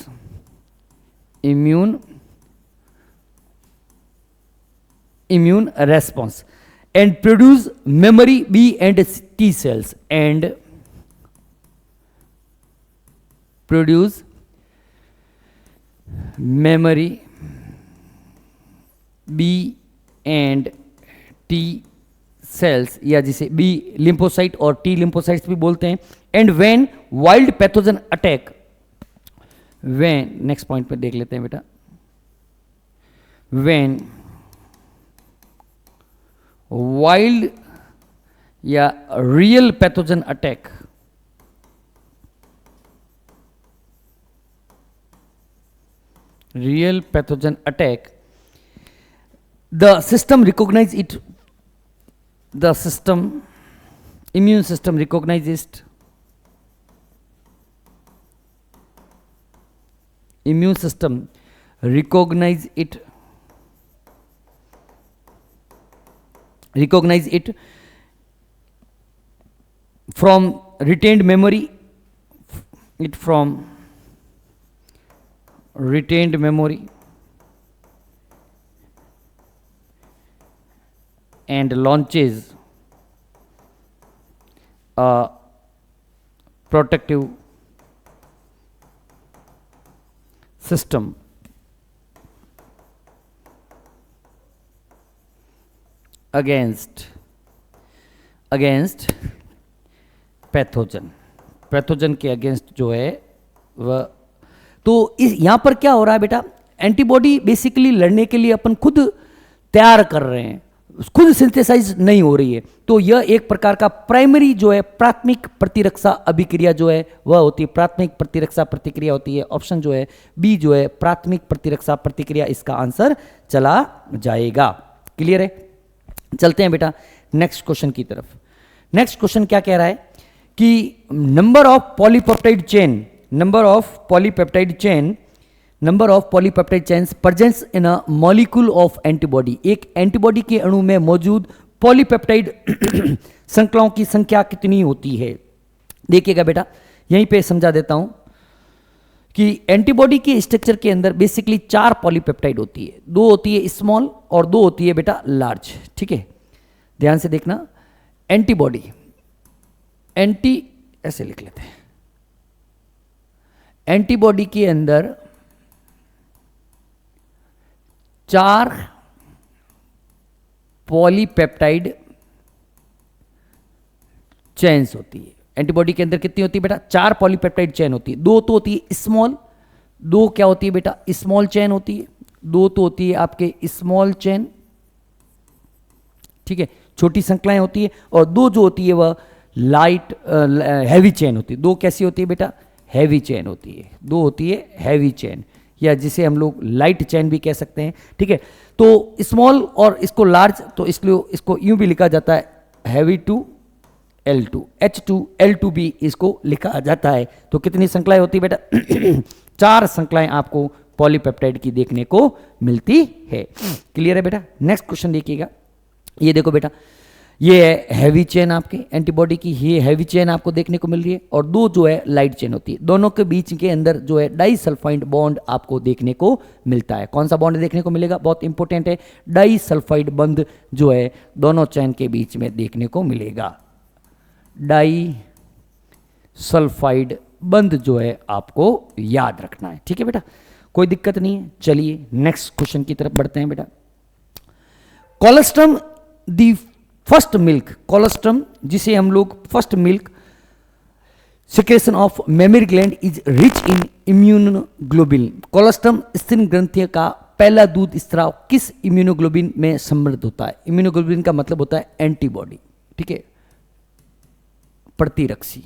and produce memory B and T cells and produce memory B and T cells, या जिसे B lymphocyte और T lymphocytes भी बोलते हैं। And when wild pathogen attack, next point पे देख लेते हैं बेटा, व्हेन वाइल्ड या real pathogen attack the system recognise it, immune system recognizes it from retained memory, and launches a protective system against pathogen के अगेंस्ट जो है वह। तो इस यहां पर क्या हो रहा है बेटा, एंटीबॉडी बेसिकली लड़ने के लिए अपन खुद तैयार कर रहे हैं, खुद सिंथेसाइज नहीं हो रही है। तो यह एक प्रकार का प्राइमरी जो है प्राथमिक प्रतिरक्षा अभिक्रिया जो है वह होती है, प्राथमिक प्रतिरक्षा प्रतिक्रिया होती है। ऑप्शन जो है बी जो है प्राथमिक प्रतिरक्षा प्रतिक्रिया, इसका आंसर चला जाएगा। क्लियर है? चलते हैं बेटा नेक्स्ट क्वेश्चन की तरफ। नेक्स्ट क्वेश्चन क्या कह रहा है कि number of polypeptide chain number of polypeptide chains presents in a molecule of antibody, एक एंटीबॉडी के अणु में मौजूद पॉलीपेप्टाइड श्रृंखलाओं की संख्या कितनी होती है। देखिएगा बेटा, यहीं पे समझा देता हूं कि एंटीबॉडी के स्ट्रक्चर के अंदर बेसिकली 4 पॉलीपेप्टाइड होती है, 2 होती है स्मॉल और 2 होती है बेटा लार्ज। ठीक है, ध्यान से देखना, एंटीबॉडी, एंटी ऐसे लिख लेते हैं, एंटीबॉडी के अंदर 4 पॉलीपेप्टाइड चेन्स होती है। एंटीबॉडी के अंदर कितनी होती है बेटा? 4 पॉलीपेप्टाइड चेन होती है। 2 तो होती है स्मॉल, 2 क्या होती है बेटा? स्मॉल चेन होती है। 2 तो होती है आपके स्मॉल चेन, ठीक है, छोटी श्रृंखलाएं होती है, और 2 जो होती है वह लाइट हैवी चेन होती है। 2 कैसी होती है बेटा? हैवी चेन होती है। 2 होती है हैवी चेन, या जिसे हम लोग लाइट चेन भी कह सकते हैं। ठीक है, तो स्मॉल और इसको लार्ज, तो इसलिए इसको यूं भी लिखा जाता है हैवी टू L2, H2L2 भी इसको लिखा जाता है। तो कितनी श्रृंखलाएं होती है बेटा? 4 श्रृंखलाएं आपको पॉलीपेप्टाइड की देखने को मिलती है। क्लियर है बेटा? नेक्स्ट क्वेश्चन देखिएगा, ये देखो बेटा, ये है हैवी चेन आपके एंटीबॉडी की, ये हैवी चेन आपको देखने को मिल रही है, और 2 जो है लाइट चेन होती है। दोनों के बीच के अंदर जो है डाइसल्फाइड बॉन्ड आपको देखने को मिलता है। कौन सा बॉन्ड देखने को मिलेगा? बहुत इंपॉर्टेंट है, डाइसल्फाइड बंध जो है दोनों चेन के बीच में देखने को मिलेगा। डाई सल्फाइड बंध जो है आपको याद रखना है। ठीक है बेटा, कोई दिक्कत नहीं है। चलिए नेक्स्ट क्वेश्चन की तरफ बढ़ते हैं बेटा। Colostrum the first milk, colostrum जिसे हम लोग first milk secretion of mammary gland is rich in immunoglobulin. Colostrum स्तन ग्रंथि का पहला दूध स्त्राव किस इम्यूनोग्लोबिन में समृद्ध होता है? इम्यूनोग्लोबिन का मतलब होता है एंटीबॉडी, ठीक है, प्रतिरक्षी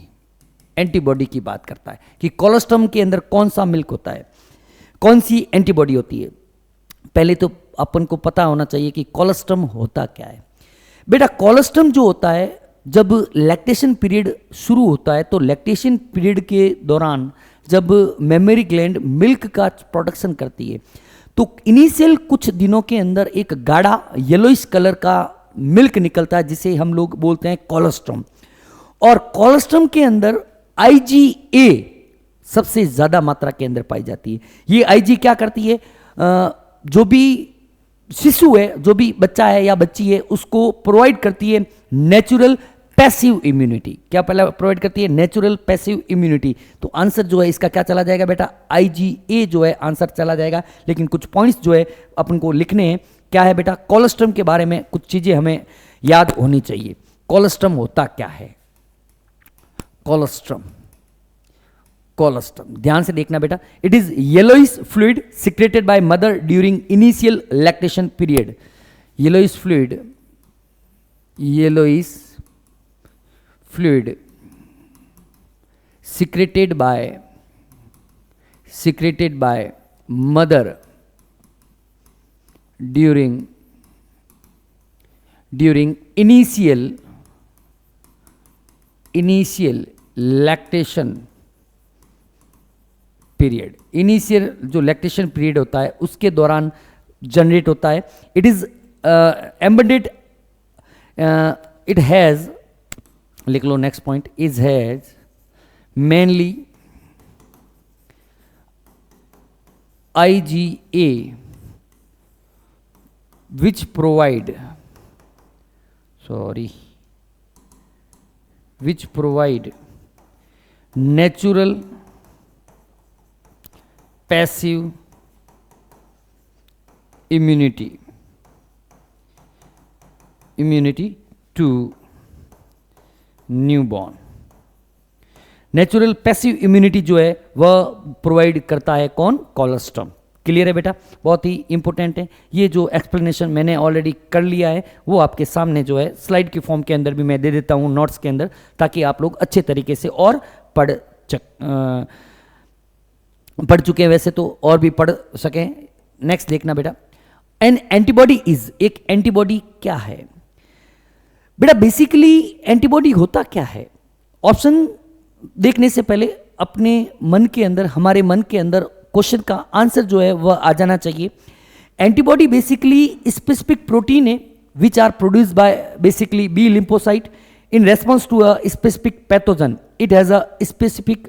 एंटीबॉडी की बात करता है कि कोलोस्ट्रम के अंदर कौन सा मिल्क होता है, कौन सी एंटीबॉडी होती है। पहले तो अपन को पता होना चाहिए कि कोलोस्ट्रम होता क्या है। बेटा कोलोस्ट्रम जो होता है, जब लैक्टेशन पीरियड शुरू होता है, तो लैक्टेशन पीरियड के दौरान जब मेमरी ग्लैंड मिल्क का प्रोडक्शन करती है, तो इनिशियल कुछ दिनों के अंदर एक गाढ़ा येलोइश कलर का मिल्क निकलता है, जिसे हम लोग बोलते हैं कोलोस्ट्रम। और कोलोस्ट्रम के अंदर IgA सबसे ज्यादा मात्रा के अंदर पाई जाती है। ये IG क्या करती है? जो भी शिशु है, जो भी बच्चा है या बच्ची है, उसको प्रोवाइड करती है नेचुरल पैसिव इम्यूनिटी। क्या पहला प्रोवाइड करती है? Natural passive immunity. तो आंसर जो है इसका क्या चला जाएगा बेटा? IgA जो है आंसर चला जाएगा। लेकिन कुछ पॉइंट्स जो है अपन को लिखने हैं। क्या है बेटा? कोलोस्ट्रम के बारे में कुछ चीजें हमें याद होनी चाहिए। कोलोस्ट्रम होता क्या है? कोलोस्ट्रम, कोलोस्ट्रम ध्यान से देखना बेटा, it is yellowish fluid secreted by mother during initial lactation period. Yellowish fluid, yellowish fluid secreted by mother during initial lactation period. Initial जो लैक्टेशन पीरियड होता है उसके दौरान जनरेट होता है। It is embedded, it has, लिख लो next point, is has mainly IgA which provide natural passive immunity to newborn. Natural passive immunity जो है वह प्रोवाइड करता है कौन? कोलोस्ट्रम। क्लियर है बेटा? बहुत ही इंपॉर्टेंट है। ये जो एक्सप्लेनेशन मैंने ऑलरेडी कर लिया है वो आपके सामने जो है स्लाइड की फॉर्म के अंदर भी मैं दे देता हूं, नोट्स के अंदर, ताकि आप लोग अच्छे तरीके से और पढ़ चुके हैं वैसे तो, और भी पढ़ सकें। नेक्स्ट देखना बेटा, एन एंटीबॉडी इज, एक एंटीबॉडी क्या है बेटा? बेसिकली एंटीबॉडी होता क्या है? ऑप्शन देखने से पहले अपने मन के अंदर, हमारे मन के अंदर क्वेश्चन का आंसर जो है वह आ जाना चाहिए। एंटीबॉडी बेसिकली स्पेसिफिक प्रोटीन है which are produced by basically B lymphocyte in response to a specific pathogen. It has a specific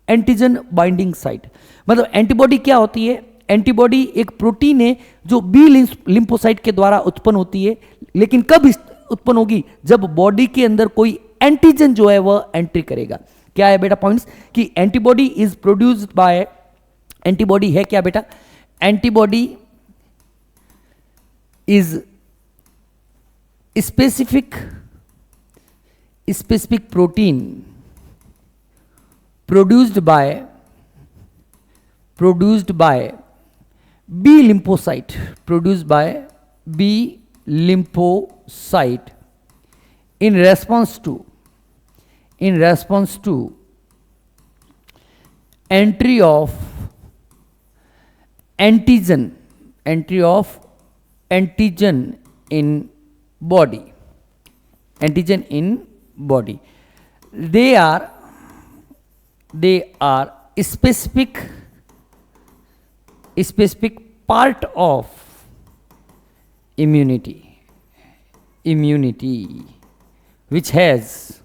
antigen binding site. मतलब एंटीबॉडी क्या होती है? एंटीबॉडी एक प्रोटीन है जो बी लिम्फोसाइट के द्वारा उत्पन्न होती है, लेकिन कब उत्पन्न होगी? जब बॉडी के अंदर कोई एंटीजन जो है वह एंट्री करेगा। क्या है बेटा पॉइंट्स कि antibody is produced by, antibody है क्या बेटा? Antibody is specific protein produced by B lymphocyte, produced by B lymphocyte in response to entry of antigen in body. They are specific part of immunity which has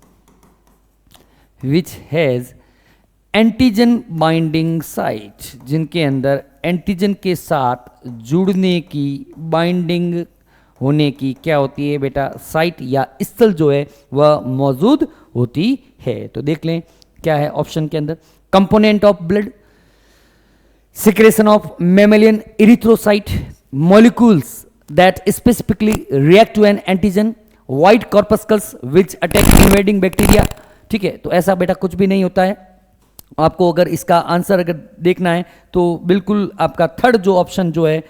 antigen binding site, जिनके अंदर antigen के साथ जुड़ने की, binding होने की क्या होती है बेटा? साइट या स्थल जो है वह मौजूद होती है। तो देख लें क्या है ऑप्शन के अंदर। Component of blood, secretion of mammalian erythrocyte, molecules that specifically react to an antigen, white corpuscles which attack invading bacteria. ठीक है, तो ऐसा बेटा कुछ भी नहीं होता है। आपको अगर इसका आंसर अगर देखना है तो बिल्कुल आपका थर्ड जो ऑप्शन जो है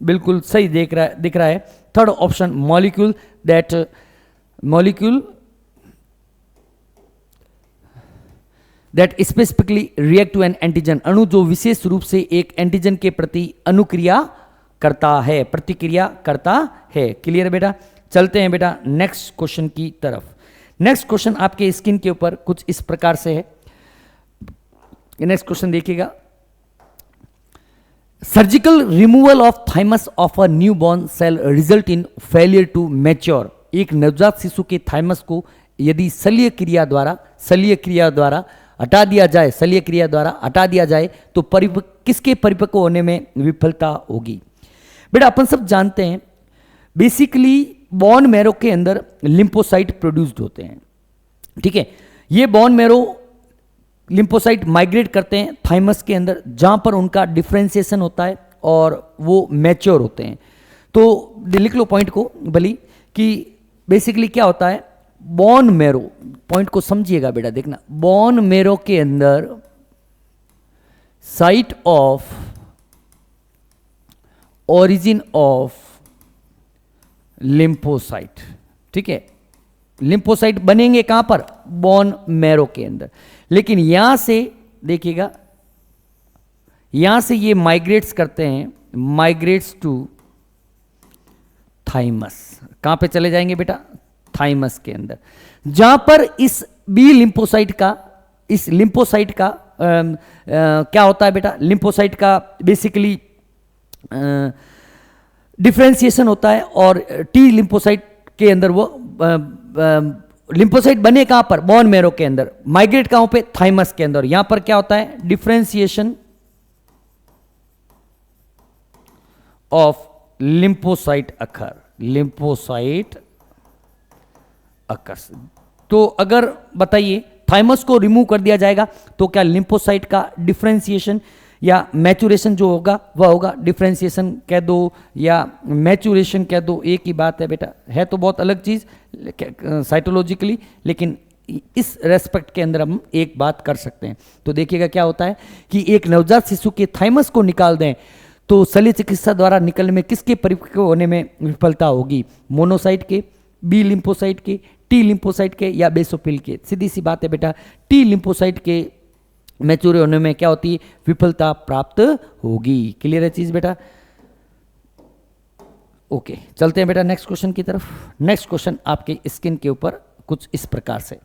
बिल्कुल सही दिख रहा है। Third option molecule that specifically react to an antigen, अणु जो विशेष रूप से एक एंटीजन के प्रति अनुक्रिया करता है, प्रतिक्रिया करता है। क्लियर है बेटा? चलते हैं बेटा नेक्स्ट क्वेश्चन की तरफ। नेक्स्ट क्वेश्चन आपके स्क्रीन के ऊपर कुछ इस प्रकार से है। नेक्स्ट क्वेश्चन देखिएगा। Surgical removal of thymus of a new born cell result in failure to mature. एक नवजात शिशु के थाइमस को यदि शल्य क्रिया द्वारा हटा दिया जाए तो किसके परिपक्व होने में विफलता होगी? बेटा अपन सब जानते हैं बेसिकली बोन मैरो के अंदर लिम्फोसाइट प्रोड्यूस्ड होते हैं। ठीक है, ये बोन मैरो लिम्फोसाइट माइग्रेट करते हैं थाइमस के अंदर, जहां पर उनका डिफ्रेंसिएशन होता है और वो मैच्योर होते हैं। तो लिख लो पॉइंट को भली कि बेसिकली क्या होता है। बोन मैरो, पॉइंट को समझिएगा बेटा, देखना। बोन मैरो के अंदर site of origin of lymphocyte. ठीक है, लिम्फोसाइट बनेंगे कहां पर? बोन मैरो के अंदर। लेकिन यहां से देखिएगा, यहां से ये माइग्रेट्स करते हैं, माइग्रेट्स टू थाइमस। कहां पे चले जाएंगे बेटा? थाइमस के अंदर, जहां पर इस बी लिम्फोसाइट का क्या होता है बेटा? लिम्फोसाइट का बेसिकली डिफ्रेंसिएशन होता है और टी लिम्फोसाइट के अंदर वो लिम्फोसाइट बने कहां पर? बोन मैरो के अंदर। माइग्रेट कहां पे? थाइमस के अंदर। यहां पर क्या होता है? Differentiation of lymphocyte occurs. तो अगर बताइए थाइमस को रिमूव कर दिया जाएगा तो क्या लिम्फोसाइट का डिफ्रेंसिएशन या मैचुरेशन जो होगा वह होगा? डिफ्रेंसिएशन कह दो या मैचुरेशन कह दो, एक ही बात है बेटा, है तो बहुत अलग चीज साइटोलॉजिकली, लेकिन इस रेस्पेक्ट के अंदर हम एक बात कर सकते हैं। तो देखिएगा क्या होता है कि एक नवजात शिशु के थाइमस को निकाल दें तो शल्य चिकित्सा द्वारा निकलने में किसके परिपक्व होने में विफलता होगी? मोनोसाइट के, बी लिम्फोसाइट के, टी लिम्फोसाइट के या बेसोफिल के? सीधी सी बात है बेटा, टी लिम्फोसाइट के मैच्योर होने में क्या होती है? विफलता प्राप्त होगी। क्लियर है चीज बेटा? ओके, चलते हैं बेटा नेक्स्ट क्वेश्चन की तरफ। नेक्स्ट क्वेश्चन आपके स्किन के ऊपर कुछ इस प्रकार से।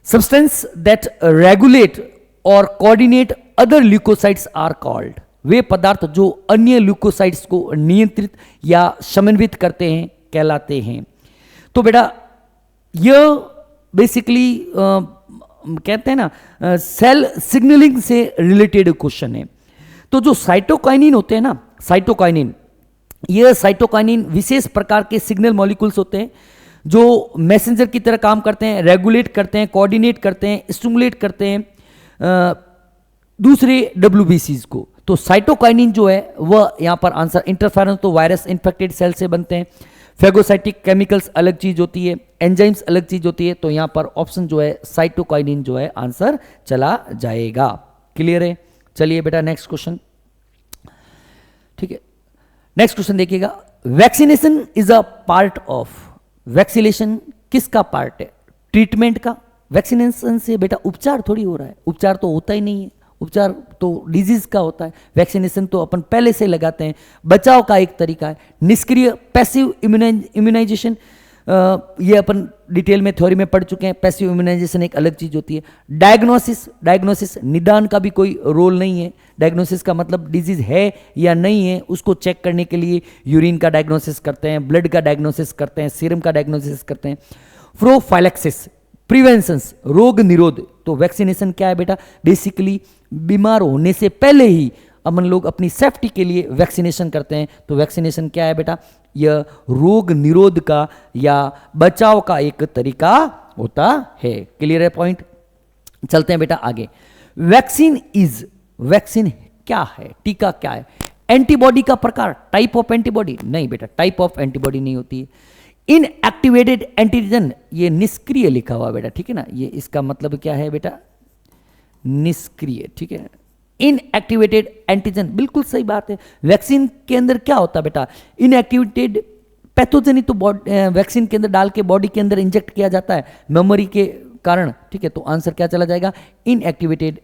सब्सटेंस दैट रेगुलेट और coordinate other leukocytes are called, वे पदार्थ जो अन्य ल्यूकोसाइट्स को नियंत्रित या समन्वित करते हैं कहलाते हैं। तो बेटा यह बेसिकली कहते हैं ना सेल सिग्नलिंग से रिलेटेड क्वेश्चन है। तो जो साइटोकाइनिन होते हैं ना, साइटोकाइनिन, यह साइटोकाइनिन विशेष प्रकार के सिग्नल मॉलिक्यूल्स होते हैं जो मैसेंजर की तरह काम करते हैं, रेगुलेट करते हैं, कोऑर्डिनेट करते हैं, स्टिमुलेट करते हैं दूसरे WBCs को। तो साइटोकाइनिन जो है वह यहां पर आंसर, इंटरफेरन तो वायरस इन्फेक्टेड सेल से बनते हैं, फेगोसाइटिक केमिकल्स अलग चीज होती है, एंजाइम्स अलग चीज होती है। तो यहां पर ऑप्शन जो है साइटोकाइनिन जो है आंसर चला जाएगा। क्लियर है? चलिए बेटा नेक्स्ट क्वेश्चन। ठीक है, नेक्स्ट क्वेश्चन देखिएगा, vaccination is a part of, vaccination किसका पार्ट है? ट्रीटमेंट का। वैक्सीनेशन से बेटा उपचार थोड़ी हो रहा है, उपचार तो होता ही नहीं है, उपचार तो डिजीज का होता है। वैक्सीनेशन तो अपन पहले से लगाते हैं, बचाव का एक तरीका है। निष्क्रिय पैसिव इम्यूनाइजेशन, ये अपन डिटेल में थ्योरी में पढ़ चुके हैं। पैसिव इम्यूनाइजेशन एक अलग चीज होती है। डायग्नोसिस, डायग्नोसिस निदान का भी कोई रोल नहीं है। डायग्नोसिस का मतलब डिजीज है या नहीं है उसको चेक करने के लिए यूरिन का डायग्नोसिस करते हैं, ब्लड का डायग्नोसिस करते हैं, सीरम का डायग्नोसिस करते हैं। प्रोफाइलैक्सिस, प्रिवेंशंस, रोग निरोध। तो वैक्सीनेशन क्या है बेटा? बेसिकली बीमार होने से पहले ही अपन लोग अपनी सेफ्टी के लिए वैक्सीनेशन करते हैं। तो वैक्सीनेशन क्या है बेटा? यह रोग निरोध का या बचाव का एक तरीका होता है। क्लियर है पॉइंट? चलते हैं बेटा आगे। वैक्सीन इज, वैक्सीन क्या है? टीका क्या है? एंटीबॉडी का प्रकार, टाइप ऑफ एंटीबॉडी? नहीं बेटा, टाइप ऑफ एंटीबॉडी नहीं होती है। इनएक्टिवेटेड एंटीजन, ये निष्क्रिय लिखा हुआ बेटा, ठीक है ना, ये इसका मतलब क्या है बेटा? निष्क्रिय। ठीक है, इनएक्टिवेटेड एंटीजन, बिल्कुल सही बात है। वैक्सीन के अंदर क्या होता है बेटा? इनएक्टिवेटेड पैथोजन ही तो वैक्सीन के अंदर डाल के बॉडी के अंदर इंजेक्ट किया जाता है मेमोरी के कारण। ठीक है, तो आंसर क्या चला जाएगा? इनएक्टिवेटेड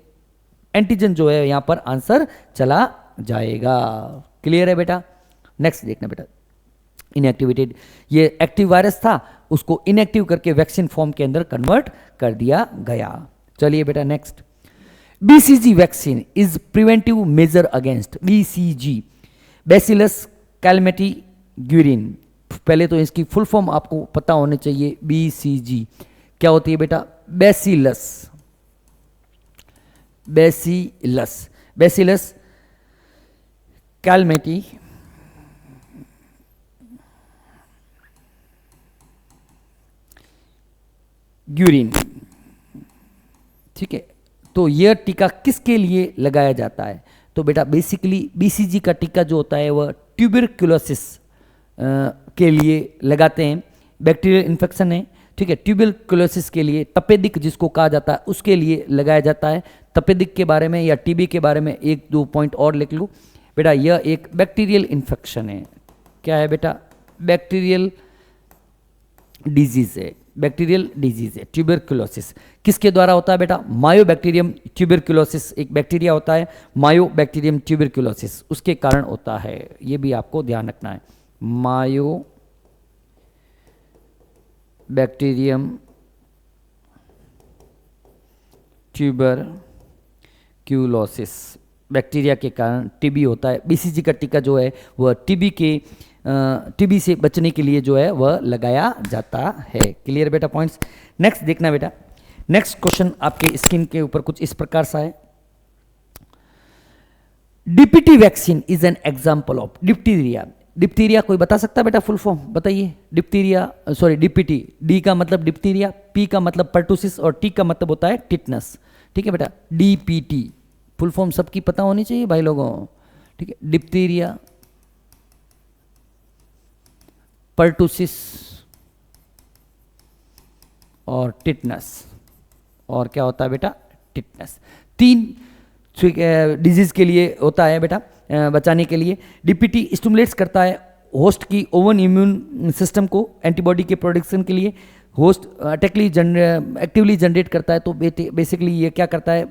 एंटीजन जो है यहां पर आंसर चला जाएगा। क्लियर है बेटा? नेक्स्ट देखना बेटा, इनएक्टिवेटेड, ये एक्टिव वायरस था उसको इनएक्टिव करके वैक्सीन फॉर्म के अंदर कन्वर्ट कर दिया गया। चलिए बेटा next, BCG vaccine is preventive measure against, BCG bacillus Calmette Guerin. पहले तो इसकी फुल फॉर्म आपको पता होने चाहिए। BCG क्या होती है बेटा? Bacillus, bacillus, bacillus Calmette Guerin. ठीक है, तो यह टीका किसके लिए लगाया जाता है? तो बेटा बेसिकली BCG का टीका जो होता है वह ट्यूबरक्लोसिस के लिए लगाते हैं। बैक्टीरियल इन्फेक्शन है, ठीक है, ट्यूबरक्लोसिस के लिए, तपेदिक जिसको कहा जाता है उसके लिए लगाया जाता है। तपेदिक के बारे में या TB के बारे में एक दो पॉइंट और लिख लो बेटा, यह एक बैक्टीरियल इन्फेक्शन है। क्या है बेटा? बैक्टीरियल डिजीज है, बैक्टीरियल डिजीज है ट्यूबरक्लोसिस। किसके द्वारा होता है बेटा? मायोबैक्टीरियम ट्यूबरक्लोसिस एक बैक्टीरिया होता है, मायोबैक्टीरियम ट्यूबरक्लोसिस, उसके कारण होता है। ये भी आपको ध्यान रखना है। मायोबैक्टीरियम ट्यूबरक्लोसिस बैक्टीरिया के कारण TB होता है। BCG का टीका जो है वह TB से बचने के लिए जो है वह लगाया जाता है। क्लियर बेटा पॉइंट्स? नेक्स्ट देखना बेटा, नेक्स्ट क्वेश्चन आपके स्क्रीन के ऊपर कुछ इस प्रकार सा है। DPT vaccine is an example of diphtheria. Diphtheria कोई बता सकता है बेटा फुल फॉर्म? बताइए। डिप्थीरिया, सॉरी DPT, D का मतलब डिप्थीरिया, P का मतलब पर्टुसिस और T का मतलब होता है टिटनस। ठीक है बेटा, DPT फुल फॉर्म सबकी पता होनी चाहिए भाई लोगों। ठीक है, डिप्थीरिया, पर्टुसिस और टिटनस, और क्या होता है बेटा? टिटनस। 3 डिजीज के लिए होता है बेटा बचाने के लिए। DPT स्टिमुलेट्स करता है होस्ट की ओवन इम्यून सिस्टम को एंटीबॉडी के प्रोडक्शन के लिए। होस्ट एक्टिवली जनरेट करता है। तो बेसिकली ये क्या करता है?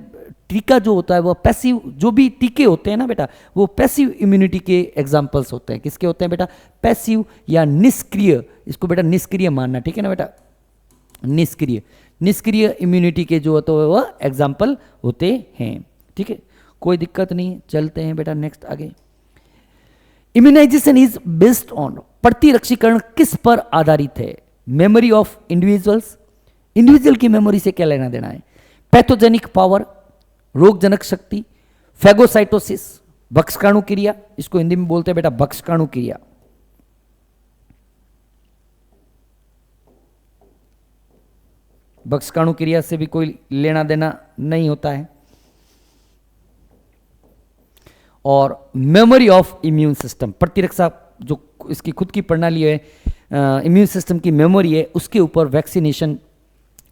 टीका जो होता है वह पैसिव, जो भी टीके होते हैं ना बेटा वो पैसिव इम्यूनिटी के एग्जाम्पल्स होते हैं। किसके होते हैं बेटा? पैसिव या निष्क्रिय, इसको बेटा निष्क्रिय मानना, ठीक है ना बेटा? निष्क्रिय, निष्क्रिय इम्यूनिटी के जो होते हैं वह एग्जाम्पल होते हैं। ठीक है, कोई दिक्कत नहीं, चलते हैं बेटा नेक्स्ट आगे। इम्यूनाइजेशन इज बेस्ड ऑन, प्रतिरक्षीकरण किस पर आधारित है? मेमोरी ऑफ इंडिविजुअल्स, इंडिविजुअल की मेमोरी से क्या लेना देना है? पैथोजेनिक पावर, रोगजनक शक्ति, फैगोसाइटोसिस, भक्षकाणु क्रिया, इसको हिंदी में बोलते हैं बेटा भक्षकाणु क्रिया। भक्षकाणु क्रिया से भी कोई लेना देना नहीं होता है। और मेमोरी ऑफ इम्यून सिस्टम, प्रतिरक्षा जो इसकी खुद की प्रणाली है, इम्यून सिस्टम की मेमोरी है, उसके ऊपर वैक्सीनेशन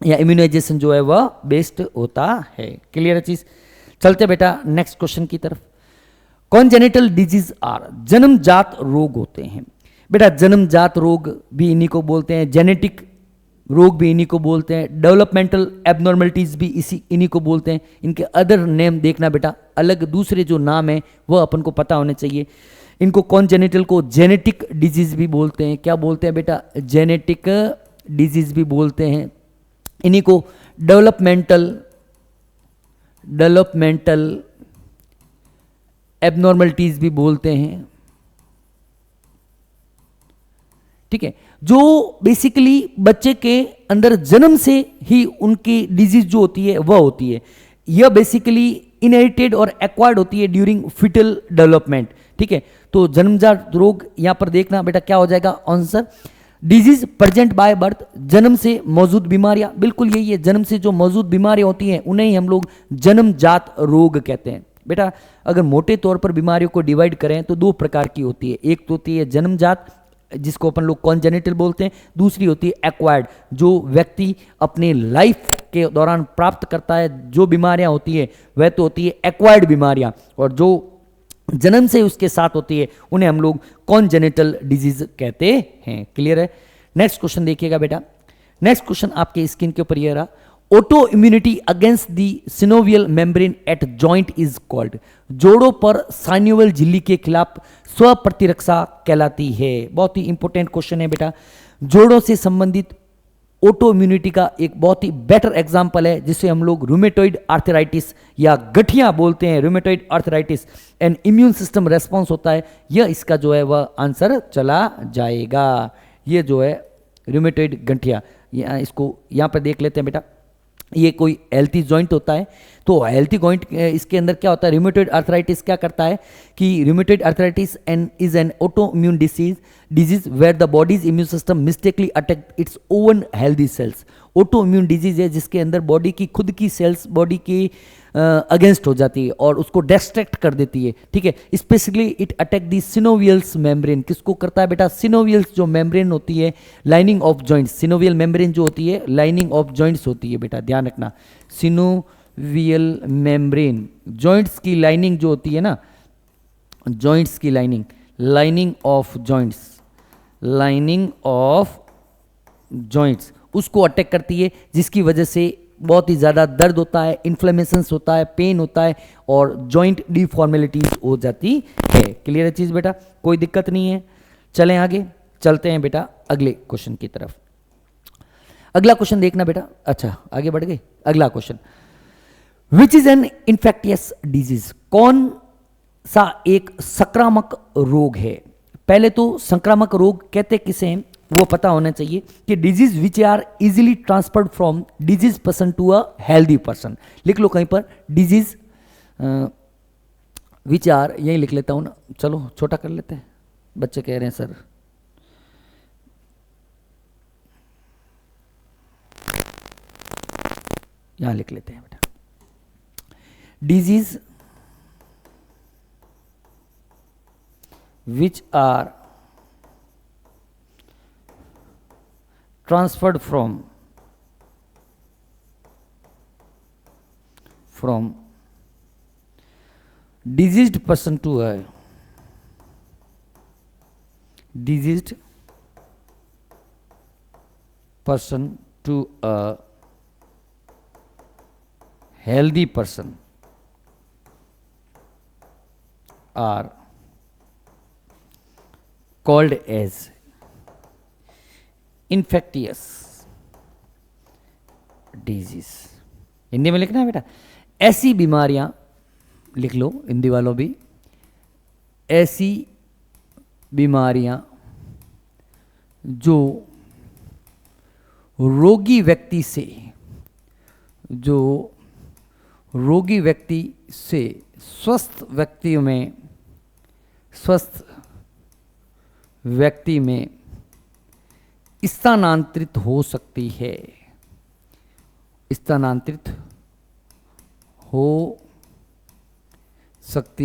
या इम्यूनाइजेशन जो है वह बेस्ड होता है। क्लियर है चीज? चलते बेटा नेक्स्ट क्वेश्चन की तरफ। कॉन्जेनिटल डिजीज आर, जन्मजात रोग होते हैं बेटा। जन्मजात रोग भी इन्हीं को बोलते हैं, जेनेटिक रोग भी इन्हीं को बोलते हैं, डेवलपमेंटल एबनॉर्मलिटीज भी इन्हीं को बोलते हैं। इनके अदर नेम देखना बेटा, अलग दूसरे जो नाम है वह अपन को पता होने चाहिए। इनको कॉन्जेनिटल को जेनेटिक डिजीज भी बोलते हैं। क्या बोलते हैं बेटा? जेनेटिक डिजीज भी बोलते हैं। इन्हीं को डेवलपमेंटल एबनॉर्मलिटीज भी बोलते हैं। ठीक है, जो बेसिकली बच्चे के अंदर जन्म से ही उनकी डिजीज जो होती है वह होती है। यह बेसिकली इनहेरिटेड और एक्वायर्ड होती है ड्यूरिंग फिटल डेवलपमेंट। ठीक है, तो जन्मजात रोग यहां पर देखना बेटा क्या हो जाएगा answer? Disease present by birth, जन्म से मौजूद बीमारियां, बिल्कुल यही है। जन्म से जो मौजूद बीमारियां होती हैं उन्हें ही हम लोग जन्मजात रोग कहते हैं। बेटा अगर मोटे तौर पर बीमारियों को डिवाइड करें तो दो प्रकार की होती है। एक तो होती है जन्मजात, जिसको अपन लोग कॉन्जेनिटल बोलते हैं। दूसरी होती है एक्वायर्ड, जो व्यक्ति अपने लाइफ के दौरान प्राप्त करता है। जो बीमारियां होती है वह तो होती है एक्वायर्ड बीमारियां, और जो जन्म से उसके साथ होती है उन्हें हम लोग कॉन्जेनिटल डिजीज कहते हैं। क्लियर है? नेक्स्ट क्वेश्चन देखिएगा बेटा। नेक्स्ट क्वेश्चन आपके स्किन के ऊपर यह रहा, auto immunity against the synovial membrane eight joint is called, जोड़ों पर साइनोवियल झिल्ली के खिलाफ स्व प्रतिरक्षा कहलाती है। बहुत ही इंपॉर्टेंट क्वेश्चन है बेटा। जोड़ों से संबंधित ऑटो इम्यूनिटी का एक बहुत ही बेटर एग्जाम्पल है, जिसे हम लोग रूमेटॉइड आर्थराइटिस या गठिया बोलते हैं। Rheumatoid arthritis and immune system response होता है। यह इसका जो है वह आंसर चला जाएगा। ये जो है रूमेटॉइड गठिया, इसको यहाँ पर देख लेते हैं बेटा। ये कोई हेल्थी जॉइंट होता है, तो हेल्थी जॉइंट इसके अंदर क्या होता है? रूमेटॉइड आर्थराइटिस क्या करता है कि rheumatoid arthritis and is an auto immune disease where the body's immune system mistakenly attack its own healthy cells. Auto immune disease है जिसके अंदर बॉडी की खुद की सेल्स बॉडी के अगेंस्ट हो जाती है और उसको डिस्ट्रैक्ट कर देती है। ठीक है, specially it attack the synovials membrane. किसको करता है बेटा? सिनोवियल्स जो मेम्ब्रेन होती है, lining of joints. Synovial membrane जो होती है लाइनिंग ऑफ जॉइंट्स होती है बेटा, ध्यान रखना। सिनोवियल मेम्ब्रेन जॉइंट्स की लाइनिंग जो होती है ना, जॉइंट्स की लाइनिंग ऑफ जॉइंट्स उसको अटैक करती है, जिसकी वजह से बहुत ही ज़्यादा दर्द होता है, इन्फ्लेमेशंस होता है, पेन होता है और जॉइंट डिफॉर्मेलिटीज हो जाती है। क्लियर है चीज़ बेटा? कोई दिक्कत नहीं है। चलें आगे, चलते हैं बेटा अगले क्वेश्चन की तरफ। अगला क्वेश्चन देखना बेटा। अच्छा आगे बढ़ गए। अगला question, which is an infectious disease, कौन सा एक संक्रामक रोग है? पहले तो संक्रामक रोग कहते किसे हैं वो पता होना चाहिए कि disease which are easily transferred from disease person to a healthy person. लिख लो कहीं पर, डिजीज विच आर, यही लिख लेता हूं ना, चलो छोटा कर लेते हैं, बच्चे कह रहे हैं सर। यहां लिख लेते हैं बेटा, disease which are transferred from diseased person to a diseased person to a healthy person are called as infectious disease. Hindi में लिखना है बेटा। ऐसी बीमारियां लिख लो हिंदी वालों भी, ऐसी बीमारियां जो रोगी व्यक्ति से स्वस्थ व्यक्ति में स्थानांतरित हो सकती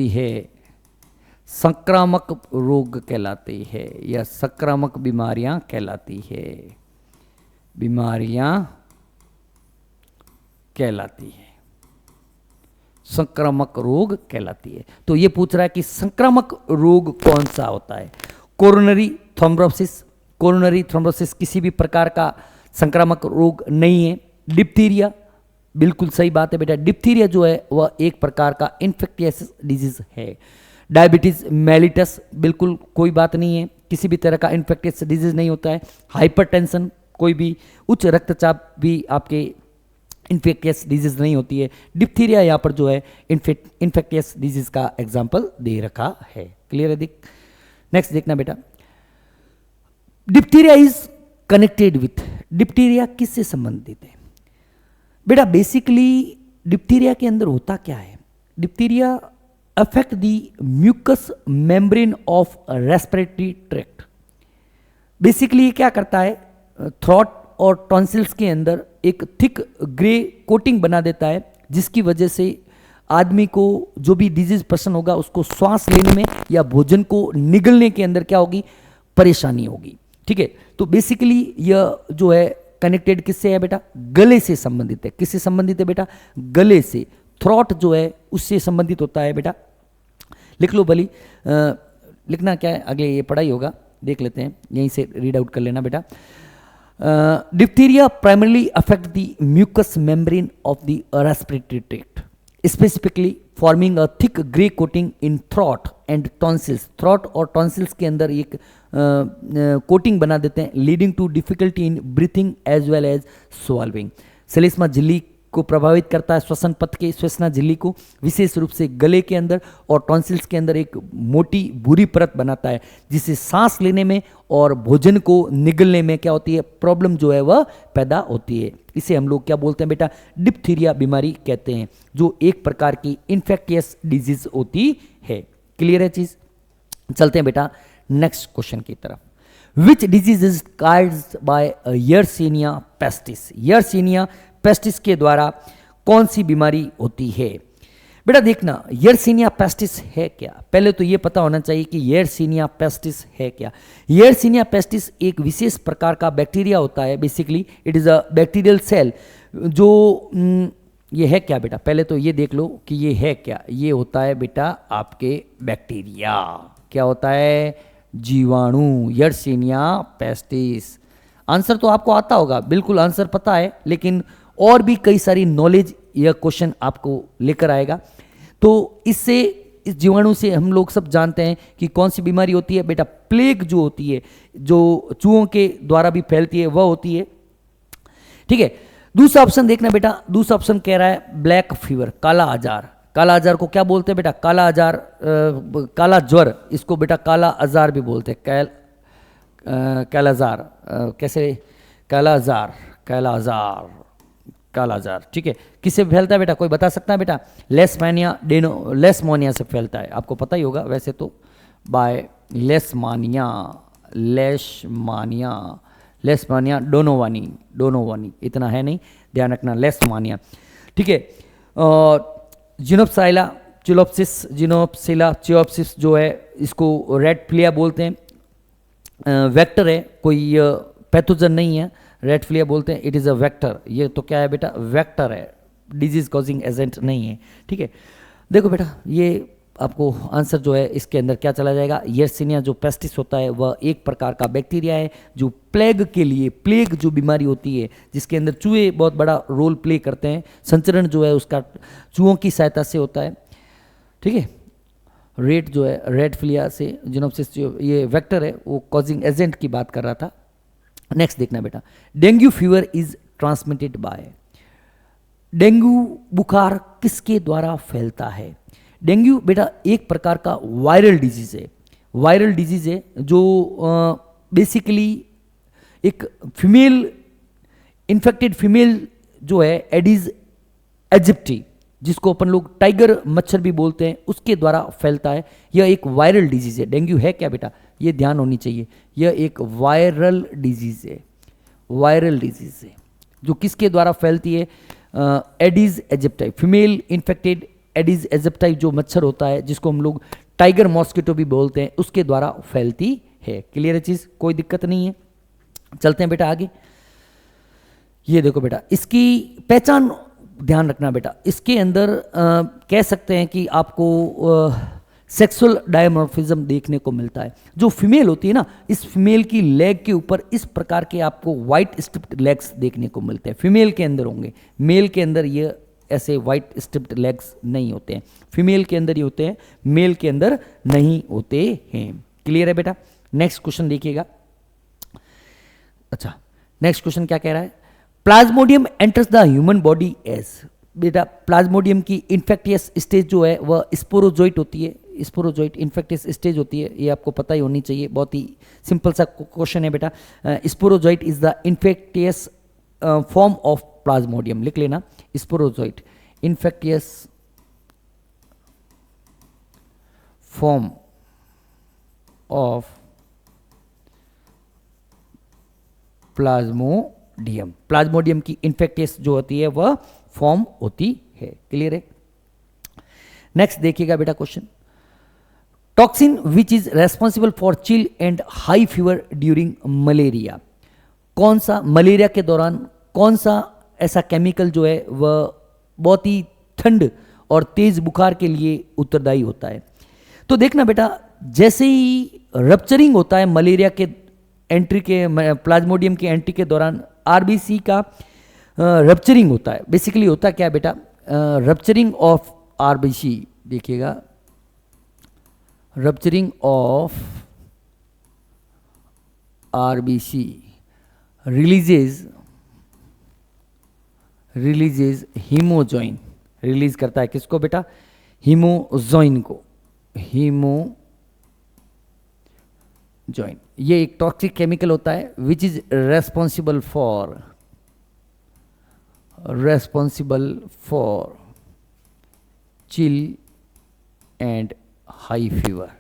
है, संक्रामक रोग कहलाती है या संक्रामक बीमारियां कहलाती है, संक्रामक रोग कहलाती है। तो ये पूछ रहा है कि संक्रामक रोग कौन सा होता है। कोरोनरी थ्रोम्बोसिस किसी भी प्रकार का संक्रामक रोग नहीं है। डिप्थीरिया, बिल्कुल सही बात है बेटा, डिप्थीरिया जो है वह एक प्रकार का इन्फेक्टियस डिजीज है। डायबिटीज मेलिटस, बिल्कुल कोई बात नहीं है, किसी भी तरह का इन्फेक्टियस डिजीज नहीं होता है। हाइपरटेंशन, कोई भी उच्च रक्तचाप भी आपके इन्फेक्टियस डिजीज नहीं होती है। डिप्थीरिया यहाँ पर जो है इन्फेक्टियस डिजीज का एग्जाम्पल दे रखा है। क्लियर है? नेक्स्ट देखना बेटा, diphtheria is connected with, diphtheria किससे संबंधित है बेटा? बेसिकली डिप्थीरिया के अंदर होता क्या है, diphtheria affect the mucus membrane of respiratory tract. Basically क्या करता है, थ्रोट और टॉन्सिल्स के अंदर एक थिक ग्रे कोटिंग बना देता है, जिसकी वजह से आदमी को, जो भी डिजीज पर्सन होगा, उसको श्वास लेने में या भोजन को निगलने के अंदर क्या होगी, परेशानी होगी। ठीक है, तो बेसिकली यह जो है कनेक्टेड किससे है बेटा? गले से संबंधित है। किससे संबंधित है बेटा? गले से। थ्रोट जो है उससे संबंधित होता है बेटा। लिख लो भली, लिखना क्या है, आगे ये पढ़ाई होगा, देख लेते हैं, यहीं से रीड आउट कर लेना बेटा। Diphtheria primarily affect the mucus membrane of the respiratory tract, specifically forming a thick grey coating in throat and tonsils. Throat और टॉन्सिल्स के अंदर एक कोटिंग बना देते हैं, leading to difficulty in breathing as well as swallowing. श्लेष्मा झिल्ली को प्रभावित करता है, श्वसन पथ के श्वसना झिल्ली को, विशेष रूप से गले के अंदर और टॉन्सिल्स के अंदर एक मोटी भूरी परत बनाता है, जिससे सांस लेने में और भोजन को निगलने में क्या होती है, प्रॉब्लम जो है वह पैदा होती है। इसे हम लोग क्या बोलते हैं बेटा? डिप्थीरिया बीमारी कहते हैं, जो एक प्रकार की इन्फेक्टियस डिजीज होती है। क्लियर है चीज? चलते हैं बेटा नेक्स्ट क्वेश्चन की तरफ। Which disease is caused by Yersinia pestis? Yersinia pestis के द्वारा कौन सी बीमारी होती है बेटा? देखना, यर्सीनिया पेस्टिस है क्या, पहले तो ये पता होना चाहिए कि यर्सीनिया पेस्टिस है क्या। यर्सीनिया पेस्टिस एक विशेष प्रकार का बैक्टीरिया होता है। Basically it is a bacterial cell. जो ये है क्या बेटा? पहले तो ये देख लो कि ये है क्या। ये होता है बेटा आपके बैक्टीरिया। क्या होता है? जीवाणु, यर्सीनिया पेस्टिस। आंसर तो आपको आता होगा, बिल्कुल आंसर पता है, लेकिन और भी कई सारी नॉलेज यह क्वेश्चन आपको लेकर आएगा। तो इससे, इस जीवाणु से हम लोग सब जानते हैं कि कौन सी बीमारी होती है बेटा? प्लेग जो होती है, जो चूहों के द्वारा भी फैलती है, वह होती है। ठीक है, दूसरा ऑप्शन देखना बेटा, दूसरा ऑप्शन कह रहा है ब्लैक फीवर, काला आजार। काला आजार को क्या बोलते हैं बेटा? काला आजार, काला ज्वर, इसको बेटा काला आजार भी बोलते हैं। कालाजार, कैसे? काला आजार, काला आजार, काला आजार। ठीक है, किससे फैलता है बेटा? कोई बता सकता है बेटा? लेशमानिया से फैलता है, आपको पता ही होगा वैसे तो, बाय लेशमानिया डोनोवानी, इतना है नहीं, ध्यान रखना, लेशमानिया। ठीक है, जिनोप्सिला चियोप्सिस जो है, इसको रेड फ्लिया बोलते हैं। वेक्टर है, कोई पैथोजन नहीं है, रेड फ्लिया बोलते हैं, इट इज़ अ वेक्टर। ये तो क्या है बेटा? वेक्टर है, डिजीज कॉजिंग एजेंट नहीं है। ठीक है, देखो बेटा, ये आपको आंसर जो है इसके अंदर क्या चला जाएगा? यर्सीनिया जो पेस्टिस होता है वह एक प्रकार का बैक्टीरिया है जो प्लेग के लिए, प्लेग जो बीमारी होती है जिसके अंदर चूहे बहुत बड़ा रोल प्ले करते हैं, संचरण जो है उसका चूहों की सहायता से होता है। ठीक है, रेड जो है, रेड फ्लिया से जिनोप्सिस जो ये वेक्टर है, वो कॉजिंग एजेंट की बात कर रहा था। नेक्स्ट देखना बेटा, dengue fever is transmitted by, dengue बुखार किसके द्वारा फैलता है? डेंगू बेटा एक प्रकार का वायरल डिजीज है, वायरल डिजीज है जो बेसिकली एक फीमेल इन्फेक्टेड फीमेल जो है एडिस एजिप्टी, जिसको अपन लोग टाइगर मच्छर भी बोलते हैं, उसके द्वारा फैलता है। यह एक वायरल डिजीज है। डेंगू है क्या बेटा, यह ध्यान होनी चाहिए, यह एक वायरल डिजीज है, वायरल डिजीज है जो किसके द्वारा फैलती है, Aedes aegypti, female infected Aedes aegypti जो मच्छर होता है, जिसको हम लोग टाइगर मॉस्किटो भी बोलते हैं, उसके द्वारा फैलती है। क्लियर है चीज, कोई दिक्कत नहीं है। चलते हैं बेटा आगे। ये देखो बेटा, इसकी पहचान ध्यान रखना बेटा, इसके अंदर कह सकते हैं कि आपको सेक्सुअल डायमॉर्फिज्म देखने को मिलता है। जो फीमेल होती है ना, इस फीमेल की लेग के ऊपर इस प्रकार के आपको व्हाइट स्ट्रिप्ड लेग्स देखने को मिलते हैं, फीमेल के अंदर होंगे, मेल के अंदर ये ऐसे व्हाइट स्ट्रिप्ड लेग्स नहीं होते हैं, फीमेल के अंदर ही होते हैं, मेल के अंदर नहीं होते हैं। क्लियर है बेटा। नेक्स्ट क्वेश्चन देखिएगा। अच्छा, नेक्स्ट क्वेश्चन क्या कह रहा है, Plasmodium enters the human body as, बेटा प्लाज्मोडियम की इन्फेक्टियस स्टेज जो है वह स्पोरोजोइट होती है, स्पोरोजोइट इन्फेक्टियस स्टेज होती है, ये आपको पता ही होनी चाहिए, बहुत ही सिंपल सा क्वेश्चन है बेटा। Sporozoite is the infectious form of Plasmodium, लिख लेना, sporozoite infectious form of Plasmodium, Plasmodium की इन्फेक्टियस जो होती है वह फॉर्म होती है। क्लियर है। नेक्स्ट देखिएगा बेटा question, toxin which is responsible for chill and high fever during malaria, कौन सा मलेरिया के दौरान कौन सा ऐसा केमिकल जो है वह बहुत ही ठंड और तेज बुखार के लिए उत्तरदायी होता है। तो देखना बेटा, जैसे ही रप्चरिंग होता है मलेरिया के एंट्री के, प्लाज्मोडियम की एंट्री के दौरान आरबीसी का रप्चरिंग होता है। बेसिकली होता क्या है बेटा, रप्चरिंग ऑफ आरबीसी, देखिएगा, rupturing of RBC releases haemozoin, release करता है किसको बेटा, हीमोजॉइन को, हीमोजॉइन। ये एक टॉक्सिक केमिकल होता है which is responsible for chill and high fever.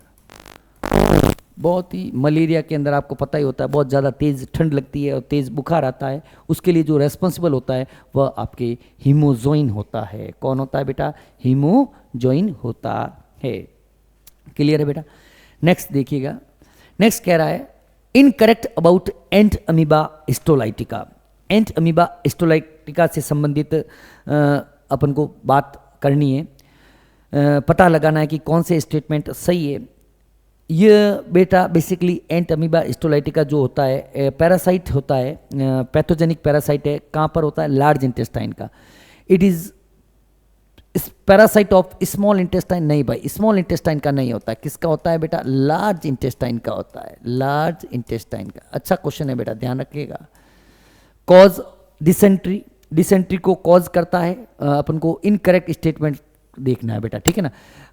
बहुत ही मलेरिया के अंदर आपको पता ही होता है बहुत ज़्यादा तेज़ ठंड लगती है और तेज़ बुखार आता है, उसके लिए जो रेस्पॉन्सिबल होता है वह आपके हीमोजॉइन होता है। कौन होता है बेटा, हीमोजॉइन होता है। क्लियर है बेटा। नेक्स्ट देखिएगा, नेक्स्ट कह रहा है incorrect about ant amoeba histolytica, ant amoeba histolytica से संबंधित अपन को बात करनी है, पता लगाना है कि कौन से स्टेटमेंट सही है। ये बेटा बेसिकली एंट अमीबा हिस्टोलाइटिका जो होता है पैरासाइट होता है, पैथोजेनिक पैरासाइट है, कहाँ पर होता है, लार्ज इंटेस्टाइन का। It is parasite of small intestine, नहीं भाई स्मॉल इंटेस्टाइन का नहीं होता है, किसका होता है बेटा, लार्ज इंटेस्टाइन का होता है, लार्ज इंटेस्टाइन का। अच्छा क्वेश्चन है बेटा, ध्यान रखिएगा। कॉज डिसेंट्री, डिसेंट्री को कॉज करता है, अपन को इनकरेक्ट स्टेटमेंट देखना है बेटा, ठीक है ना।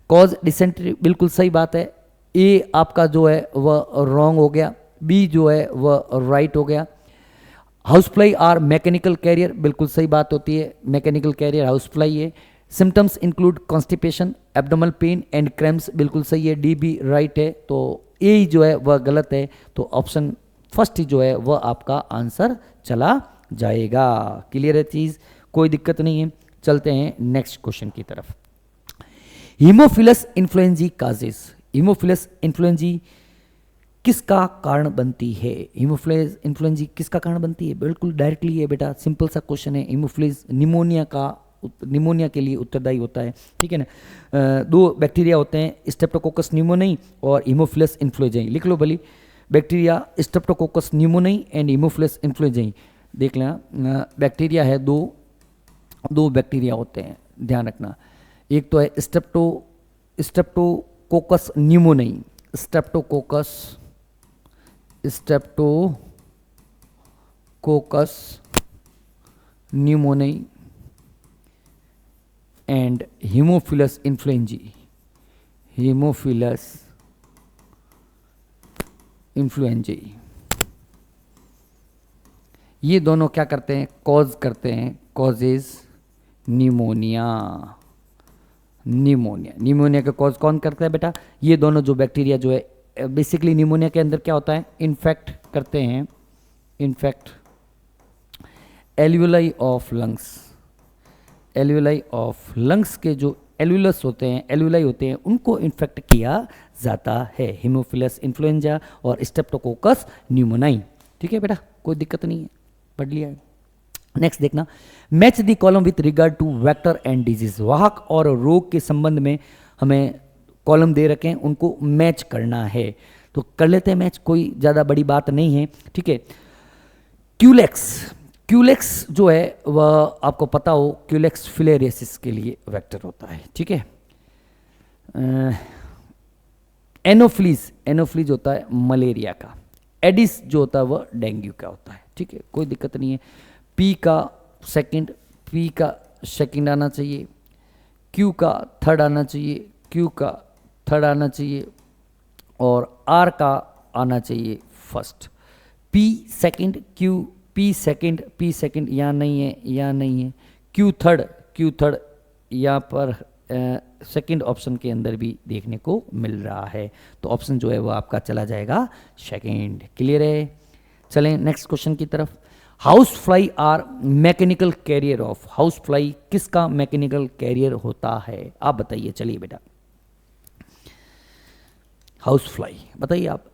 कॉज डिसेंट्री बिल्कुल सही बात है, ए आपका जो है वह रॉन्ग हो गया, बी जो है वह राइट हो गया। House fly are mechanical carrier, बिल्कुल सही बात होती है, मैकेनिकल कैरियर हाउस फ्लाई है। Symptoms include constipation, abdominal pain and cramps, बिल्कुल सही है, डी भी राइट है, तो ए जो है वह गलत है, तो ऑप्शन फर्स्ट जो है वह आपका आंसर चला जाएगा। क्लियर है चीज़, कोई दिक्कत नहीं है। चलते हैं नेक्स्ट क्वेश्चन की तरफ। Haemophilus influenzae causes, Haemophilus influenzae किसका कारण बनती है, हीमोफिलस इन्फ्लुएंजी किसका कारण बनती है, बिल्कुल डायरेक्टली है बेटा, सिंपल सा क्वेश्चन है। हीमोफिलस निमोनिया का, निमोनिया के लिए उत्तरदायी होता है, ठीक है ना। दो बैक्टीरिया होते हैं, स्ट्रेप्टोकोकस न्यूमोनियाई और हीमोफिलस इन्फ्लुएंजाई, लिख लो भली, bacteria Streptococcus pneumoniae and Haemophilus इन्फ्लुएंजाई। देख लेना, बैक्टीरिया है दो बैक्टीरिया होते हैं, ध्यान रखना। एक तो है streptococcus pneumoniae, streptococcus pneumoniae and haemophilus influenzae, haemophilus influenzae, ये दोनों क्या करते हैं, कॉज करते हैं, कॉजेज निमोनिया। निमोनिया का कॉज कौन करता है बेटा, ये दोनों जो बैक्टीरिया जो है बेसिकली निमोनिया के अंदर क्या होता है, इन्फेक्ट करते हैं, infect alveoli of lungs, alveoli of lungs के जो एल्वियोलस होते हैं, एल्वियोलाई होते हैं, उनको इन्फेक्ट किया जाता है, हीमोफिलस इन्फ्लुएंजा और स्ट्रेप्टोकोकस न्यूमोनाई। ठीक है बेटा, कोई दिक्कत नहीं है, पढ़ लिया है। नेक्स्ट देखना, match the column with regard to vector and disease, वाहक और रोग के संबंध में हमें कॉलम दे रखे हैं, उनको मैच करना है, तो कर लेते हैं मैच, कोई ज़्यादा बड़ी बात नहीं है। ठीक है, क्यूलेक्स, क्यूलेक्स जो है वह आपको पता हो, क्यूलेक्स फिलेरियसिस के लिए वेक्टर होता है। ठीक है, एनोफ्लीज, एनोफ्लीज होता है मलेरिया का, एडिस जो होता है वह डेंगू का होता है। ठीक है, कोई दिक्कत नहीं है। पी का सेकंड आना चाहिए, क्यू का थर्ड आना चाहिए, क्यू का थर्ड आना चाहिए, और आर का आना चाहिए first. P second, Q P second यहाँ नहीं है, यहाँ नहीं है। क्यू थर्ड यहाँ पर सेकंड ऑप्शन के अंदर भी देखने को मिल रहा है, तो ऑप्शन जो है वो आपका चला जाएगा सेकंड। क्लियर है, चलें नेक्स्ट क्वेश्चन की तरफ। House fly are mechanical carrier of, house fly किसका मैकेनिकल कैरियर होता है, आप बताइए। चलिए बेटा, हाउस फ्लाई बताइए आप।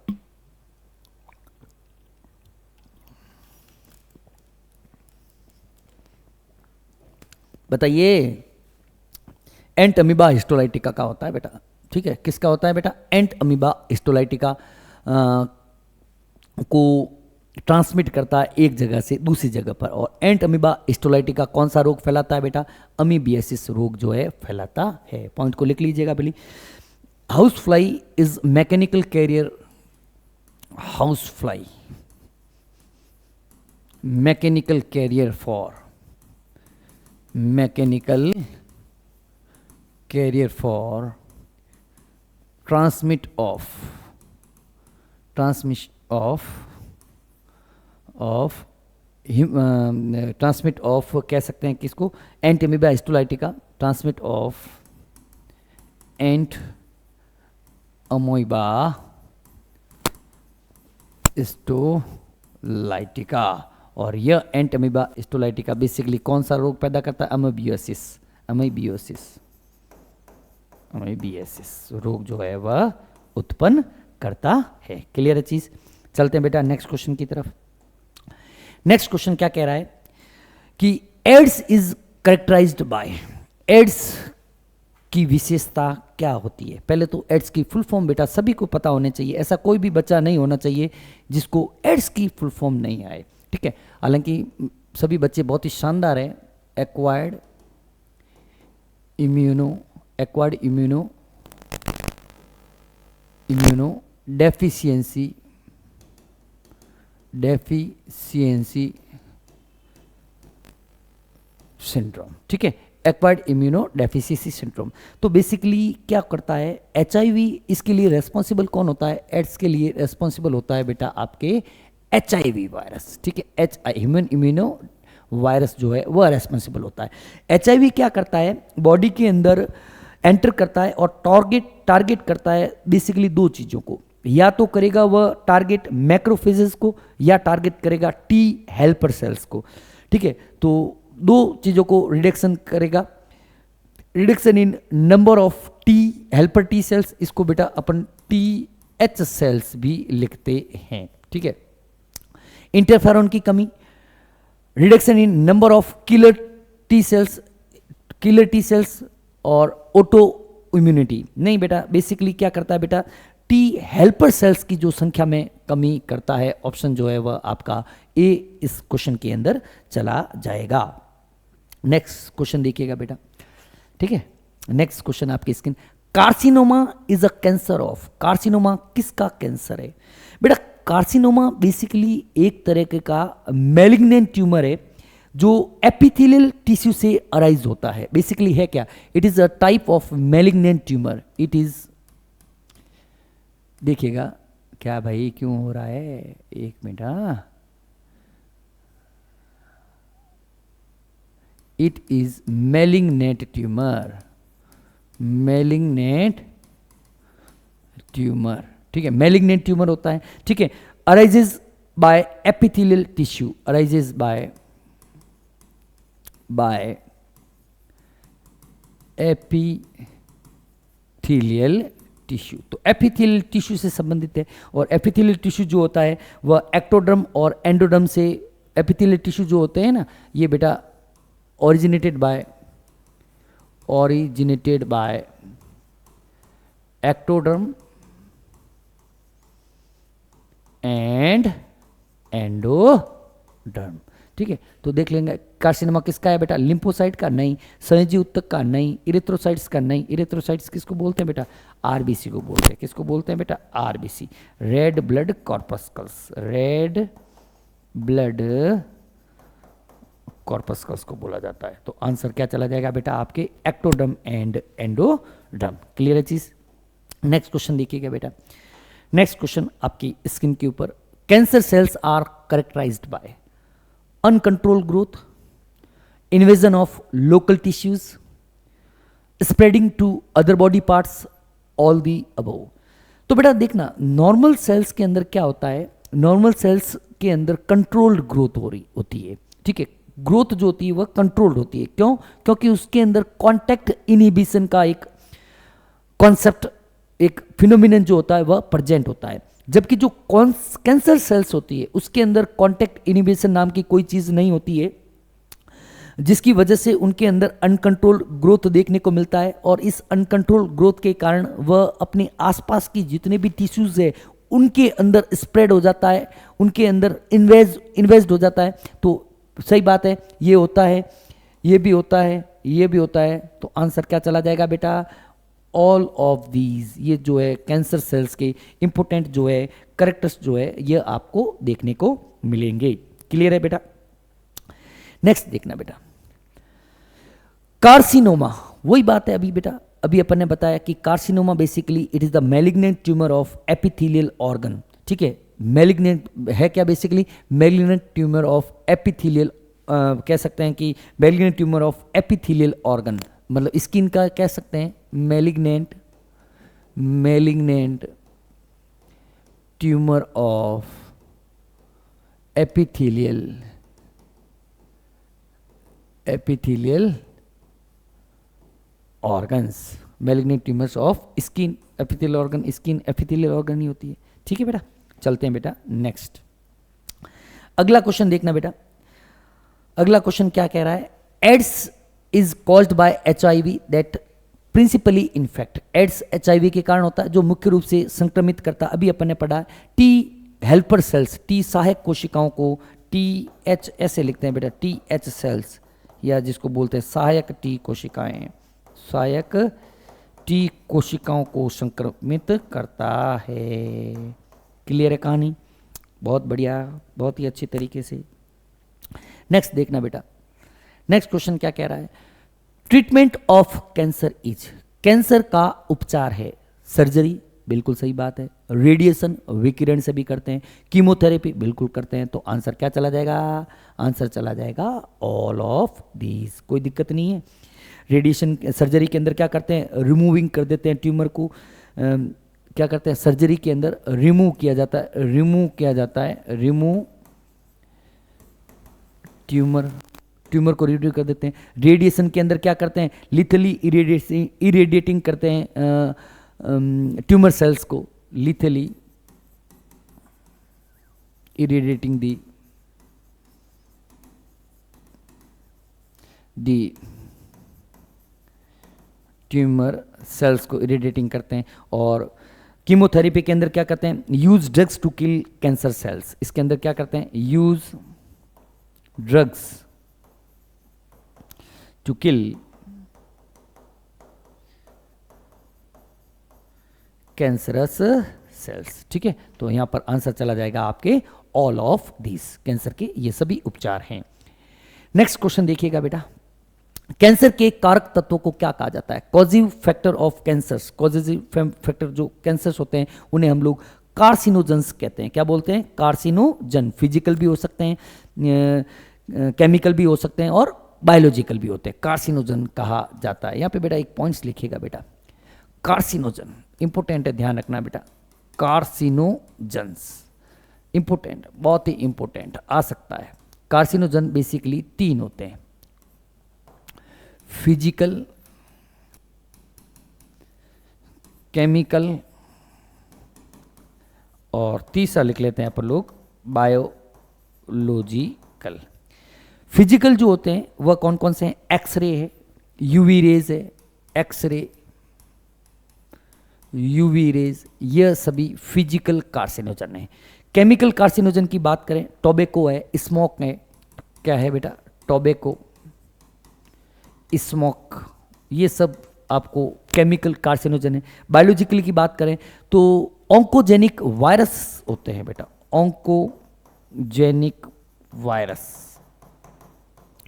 बताइए, एंट अमीबा हिस्टोलाइटिका का होता है बेटा। ठीक है, किसका होता है बेटा, एंट अमीबा हिस्टोलाइटिका को ट्रांसमिट करता है एक जगह से दूसरी जगह पर, और एंट अमीबा हिस्टोलाइटिका कौन सा रोग फैलाता है बेटा, अमीबियासिस रोग जो है फैलाता है। पॉइंट को लिख लीजिएगा पहले। House fly is mechanical carrier, house fly mechanical carrier for, mechanical carrier for transmit of कह सकते हैं किसको, entamoeba histolytica, transmit of entamoeba histolytica. और यह एंट अमीबा हिस्टोलाइटिका बेसिकली कौन सा रोग पैदा करता है, अमीबियासिस रोग जो है वह उत्पन्न करता है। क्लियर है चीज, चलते हैं बेटा नेक्स्ट क्वेश्चन की तरफ। नेक्स्ट क्वेश्चन क्या कह रहा है कि AIDS is characterised by, AIDS की विशेषता क्या होती है। पहले तो एड्स की फुल फॉर्म बेटा सभी को पता होने चाहिए, ऐसा कोई भी बच्चा नहीं होना चाहिए जिसको एड्स की फुल फॉर्म नहीं आए। ठीक है, हालांकि सभी बच्चे बहुत ही शानदार हैं। Acquired immuno deficiency syndrome. ठीक है, एक्वायर्ड इम्यूनो डेफिशिएंसी सिंड्रोम। तो बेसिकली क्या करता है, एचआईवी इसके लिए रेस्पॉन्सिबल कौन होता है, एड्स के लिए रेस्पॉन्सिबल होता है बेटा आपके एचआईवी वायरस। ठीक है, ह्यूमन इम्यूनो वायरस जो है वह रेस्पॉन्सिबल होता है। एचआईवी क्या करता है, बॉडी के अंदर एंटर करता है और टारगेट करता है बेसिकली दो चीज़ों को, या तो करेगा वह टारगेट मैक्रोफेजेस को या टारगेट करेगा टी हेल्पर सेल्स को। ठीक है, तो दो चीज़ों को रिडक्शन करेगा, reduction in number of T helper T cells, इसको बेटा अपन टी एच सेल्स भी लिखते हैं। ठीक है, इंटरफेरॉन की कमी, reduction in number of killer T cells और ऑटो इम्यूनिटी। नहीं बेटा, बेसिकली क्या करता है बेटा, टी हेल्पर सेल्स की जो संख्या में कमी करता है। ऑप्शन जो है वह आपका ए इस क्वेश्चन के अंदर चला जाएगा। नेक्स्ट क्वेश्चन देखिएगा बेटा। ठीक है, नेक्स्ट क्वेश्चन आपकी screen, carcinoma is a cancer of, carcinoma किसका कैंसर है बेटा। कार्सिनोमा बेसिकली एक तरह का मैलिग्नेंट ट्यूमर है जो एपिथेलियल टिश्यू से अराइज होता है। बेसिकली है क्या, it is a type of malignant tumour, it is देखिएगा क्या भाई क्यों हो रहा है, एक मिनट। हाँ, it is malignant tumour, malignant tumour, ठीक है, मेलिग्नेंट ट्यूमर होता है, ठीक है। Arises by epithelial tissue, arises by epithelial tissue. तो एपिथेलियल टिश्यू से संबंधित है, और एपिथेलियल टिश्यू जो होता है वह एक्टोडर्म और एंडोडर्म से, एपिथेलियल टिश्यू जो होते हैं ना ये बेटा originated by ectoderm and endoderm, ठीक है। तो देख लेंगे कार्सिनोमा किसका है बेटा, लिम्फोसाइट का नहीं, संयोजी ऊतक का नहीं, इरेथ्रोसाइट्स का नहीं। इरेथ्रोसाइट्स किसको बोलते हैं बेटा, आरबीसी को बोलते हैं। किसको बोलते हैं बेटा, RBC, red blood corpuscles, red blood corpuscles को बोला जाता है। तो आंसर क्या चला जाएगा बेटा आपके, एक्टोडर्म एंड एंडोडर्म। क्लियर है चीज। नेक्स्ट क्वेश्चन देखिएगा बेटा, नेक्स्ट क्वेश्चन आपकी स्किन के ऊपर, cancer cells are characterised by uncontrolled growth, invasion of local tissues, spreading to other body parts, all the above. तो बेटा देखना, नॉर्मल सेल्स के अंदर क्या होता है, नॉर्मल सेल्स के अंदर कंट्रोल्ड ग्रोथ हो रही होती है, ठीक है। ग्रोथ जो होती है वह कंट्रोल्ड होती है, क्यों, क्योंकि उसके अंदर कॉन्टैक्ट इनहिबिशन का एक कॉन्सेप्ट, एक फिनोमिनन जो होता है वह प्रेजेंट होता है। जबकि जो कैंसर सेल्स होती है उसके अंदर कॉन्टैक्ट इनहिबिशन नाम की कोई चीज नहीं होती है, जिसकी वजह से उनके अंदर अनकंट्रोल्ड ग्रोथ देखने को मिलता है। और इस अनकंट्रोल्ड ग्रोथ के कारण वह अपने आसपास की जितने भी टिश्यूज है उनके अंदर स्प्रेड हो जाता है, उनके अंदर इन्वेस्ड हो जाता है। तो सही बात है, ये होता है, ये भी होता है, ये भी होता है। तो आंसर क्या चला जाएगा बेटा, ऑल ऑफ दीज। ये जो है कैंसर सेल्स के इंपोर्टेंट जो है करेक्टर्स जो है ये आपको देखने को मिलेंगे। क्लियर है बेटा। नेक्स्ट देखना बेटा, कार्सिनोमा, वही बात है अभी बेटा, अभी अपन ने बताया कि carcinoma basically it is the malignant tumour of epithelial organ, ठीक है। मैलिग्नेंट है क्या, basically malignant tumour of epithelial, कह सकते हैं कि malignant tumour of epithelial organ, मतलब स्किन का कह सकते हैं malignant tumour of epithelial organs, malignant tumours of skin epithelial organ, skin epithelial organ ही होती है, ठीक है बेटा। चलते हैं बेटा नेक्स्ट, अगला क्वेश्चन देखना बेटा। अगला क्वेश्चन क्या कह रहा है, AIDS is caused by HIV that principally infect. AIDS HIV के कारण होता है जो मुख्य रूप से संक्रमित करता है। अभी अपन ने पढ़ा टी हेल्पर सेल्स, टी सहायक कोशिकाओं को, टी एच ऐसे लिखते हैं बेटा, टी एच सेल्स, या जिसको बोलते हैं सहायक टी कोशिकाएं, सहायक टी कोशिकाओं को संक्रमित करता है। क्लियर है कहानी, बहुत बढ़िया, बहुत ही अच्छी तरीके से। नेक्स्ट देखना बेटा, नेक्स्ट क्वेश्चन क्या कह रहा है, treatment of cancer is, cancer का उपचार है सर्जरी, बिल्कुल सही बात है। रेडिएशन, विकिरण से भी करते हैं। कीमोथेरेपी, बिल्कुल करते हैं। तो आंसर क्या चला जाएगा, आंसर चला जाएगा ऑल ऑफ दीज, कोई दिक्कत नहीं है। रेडिएशन सर्जरी के अंदर क्या करते हैं, रिमूविंग कर देते हैं ट्यूमर को, क्या करते हैं सर्जरी के अंदर रिमूव किया जाता है, रिमूव ट्यूमर को रिड्यूस कर देते हैं। रेडिएशन के अंदर क्या करते हैं, लिथली इरेडिएटिंग करते हैं ट्यूमर सेल्स को, लिथली इरेडिएटिंग दी ट्यूमर सेल्स को इरेडिएटिंग करते हैं। और कीमोथेरेपी के अंदर क्या करते हैं, use drugs to kill cancer cells, इसके अंदर क्या करते हैं, use drugs to kill cancerous cells, ठीक है। तो यहां पर आंसर चला जाएगा आपके ऑल ऑफ दिस, कैंसर के ये सभी उपचार हैं। नेक्स्ट क्वेश्चन देखिएगा बेटा, कैंसर के कारक तत्वों को क्या कहा जाता है? कॉजिव फैक्टर ऑफ कैंसर्स, कॉजिव फैक्टर जो कैंसर्स होते हैं उन्हें हम लोग कार्सिनोजेंस कहते हैं। क्या बोलते हैं? कार्सिनोजन। फिजिकल भी हो सकते हैं, केमिकल भी हो सकते हैं और बायोलॉजिकल भी होते हैं। कार्सिनोजन कहा जाता है। यहाँ पे बेटा एक पॉइंट्स लिखिएगा बेटा, कार्सिनोजन इंपोर्टेंट है, ध्यान रखना बेटा। कार्सिनोजेंस इंपोर्टेंट, बहुत ही इंपोर्टेंट आ सकता है। कार्सिनोजन बेसिकली 3 होते हैं, फिजिकल, केमिकल और तीसरा लिख लेते हैं अपन लोग बायोलॉजिकल। फिजिकल जो होते हैं वह कौन कौन से हैं? एक्सरे है, यूवी रेज है, एक्सरे, यूवी रेज, यह सभी फिजिकल कार्सिनोजन है। केमिकल कार्सिनोजन की बात करें, टोबैको है, स्मोक है, क्या है बेटा? टोबैको, स्मोक, ये सब आपको केमिकल कार्सिनोजन है। बायोलॉजिकल की बात करें तो ऑन्कोजेनिक वायरस होते हैं बेटा, ऑन्कोजेनिक वायरस,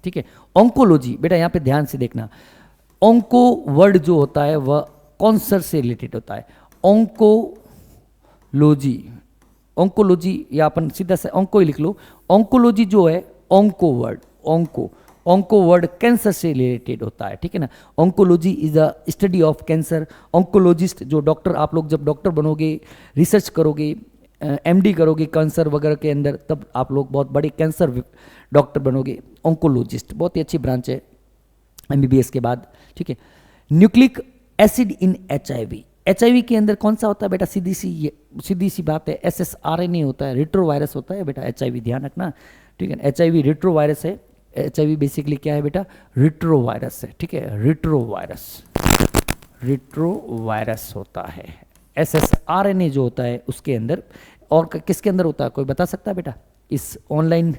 ठीक है। ऑन्कोलॉजी बेटा यहाँ पे ध्यान से देखना, ऑन्को वर्ड जो होता है वह कैंसर से रिलेटेड होता है। ऑन्कोलॉजी, ऑन्कोलॉजी या अपन सीधा से ऑन्को ही लिख लो। ऑन्कोलॉजी जो है, onco word, onco word cancer से रिलेटेड होता है, ठीक है ना। Oncology is a study of cancer. Oncologist जो डॉक्टर, आप लोग जब डॉक्टर बनोगे, रिसर्च करोगे, एमडी करोगे कैंसर वगैरह के अंदर, तब आप लोग बहुत बड़े कैंसर डॉक्टर बनोगे। ऑन्कोलॉजिस्ट बहुत ही अच्छी ब्रांच है एमबीबीएस के बाद, ठीक है। Nucleic acid in HIV, HIV के अंदर कौन सा होता है बेटा? सीधी सी बात है, एसएसआरएनए होता है, रिट्रोवायरस होता है बेटा एचआईवी, ध्यान रखना, ठीक है। एचआईवी रिट्रोवायरस है। एचआईवी बेसिकली क्या है बेटा? रिट्रोवायरस है, ठीक है। रिट्रोवायरस होता है। एसएसआरएनए जो होता है उसके अंदर, और किसके अंदर होता है कोई बता सकता है बेटा? इस ऑनलाइन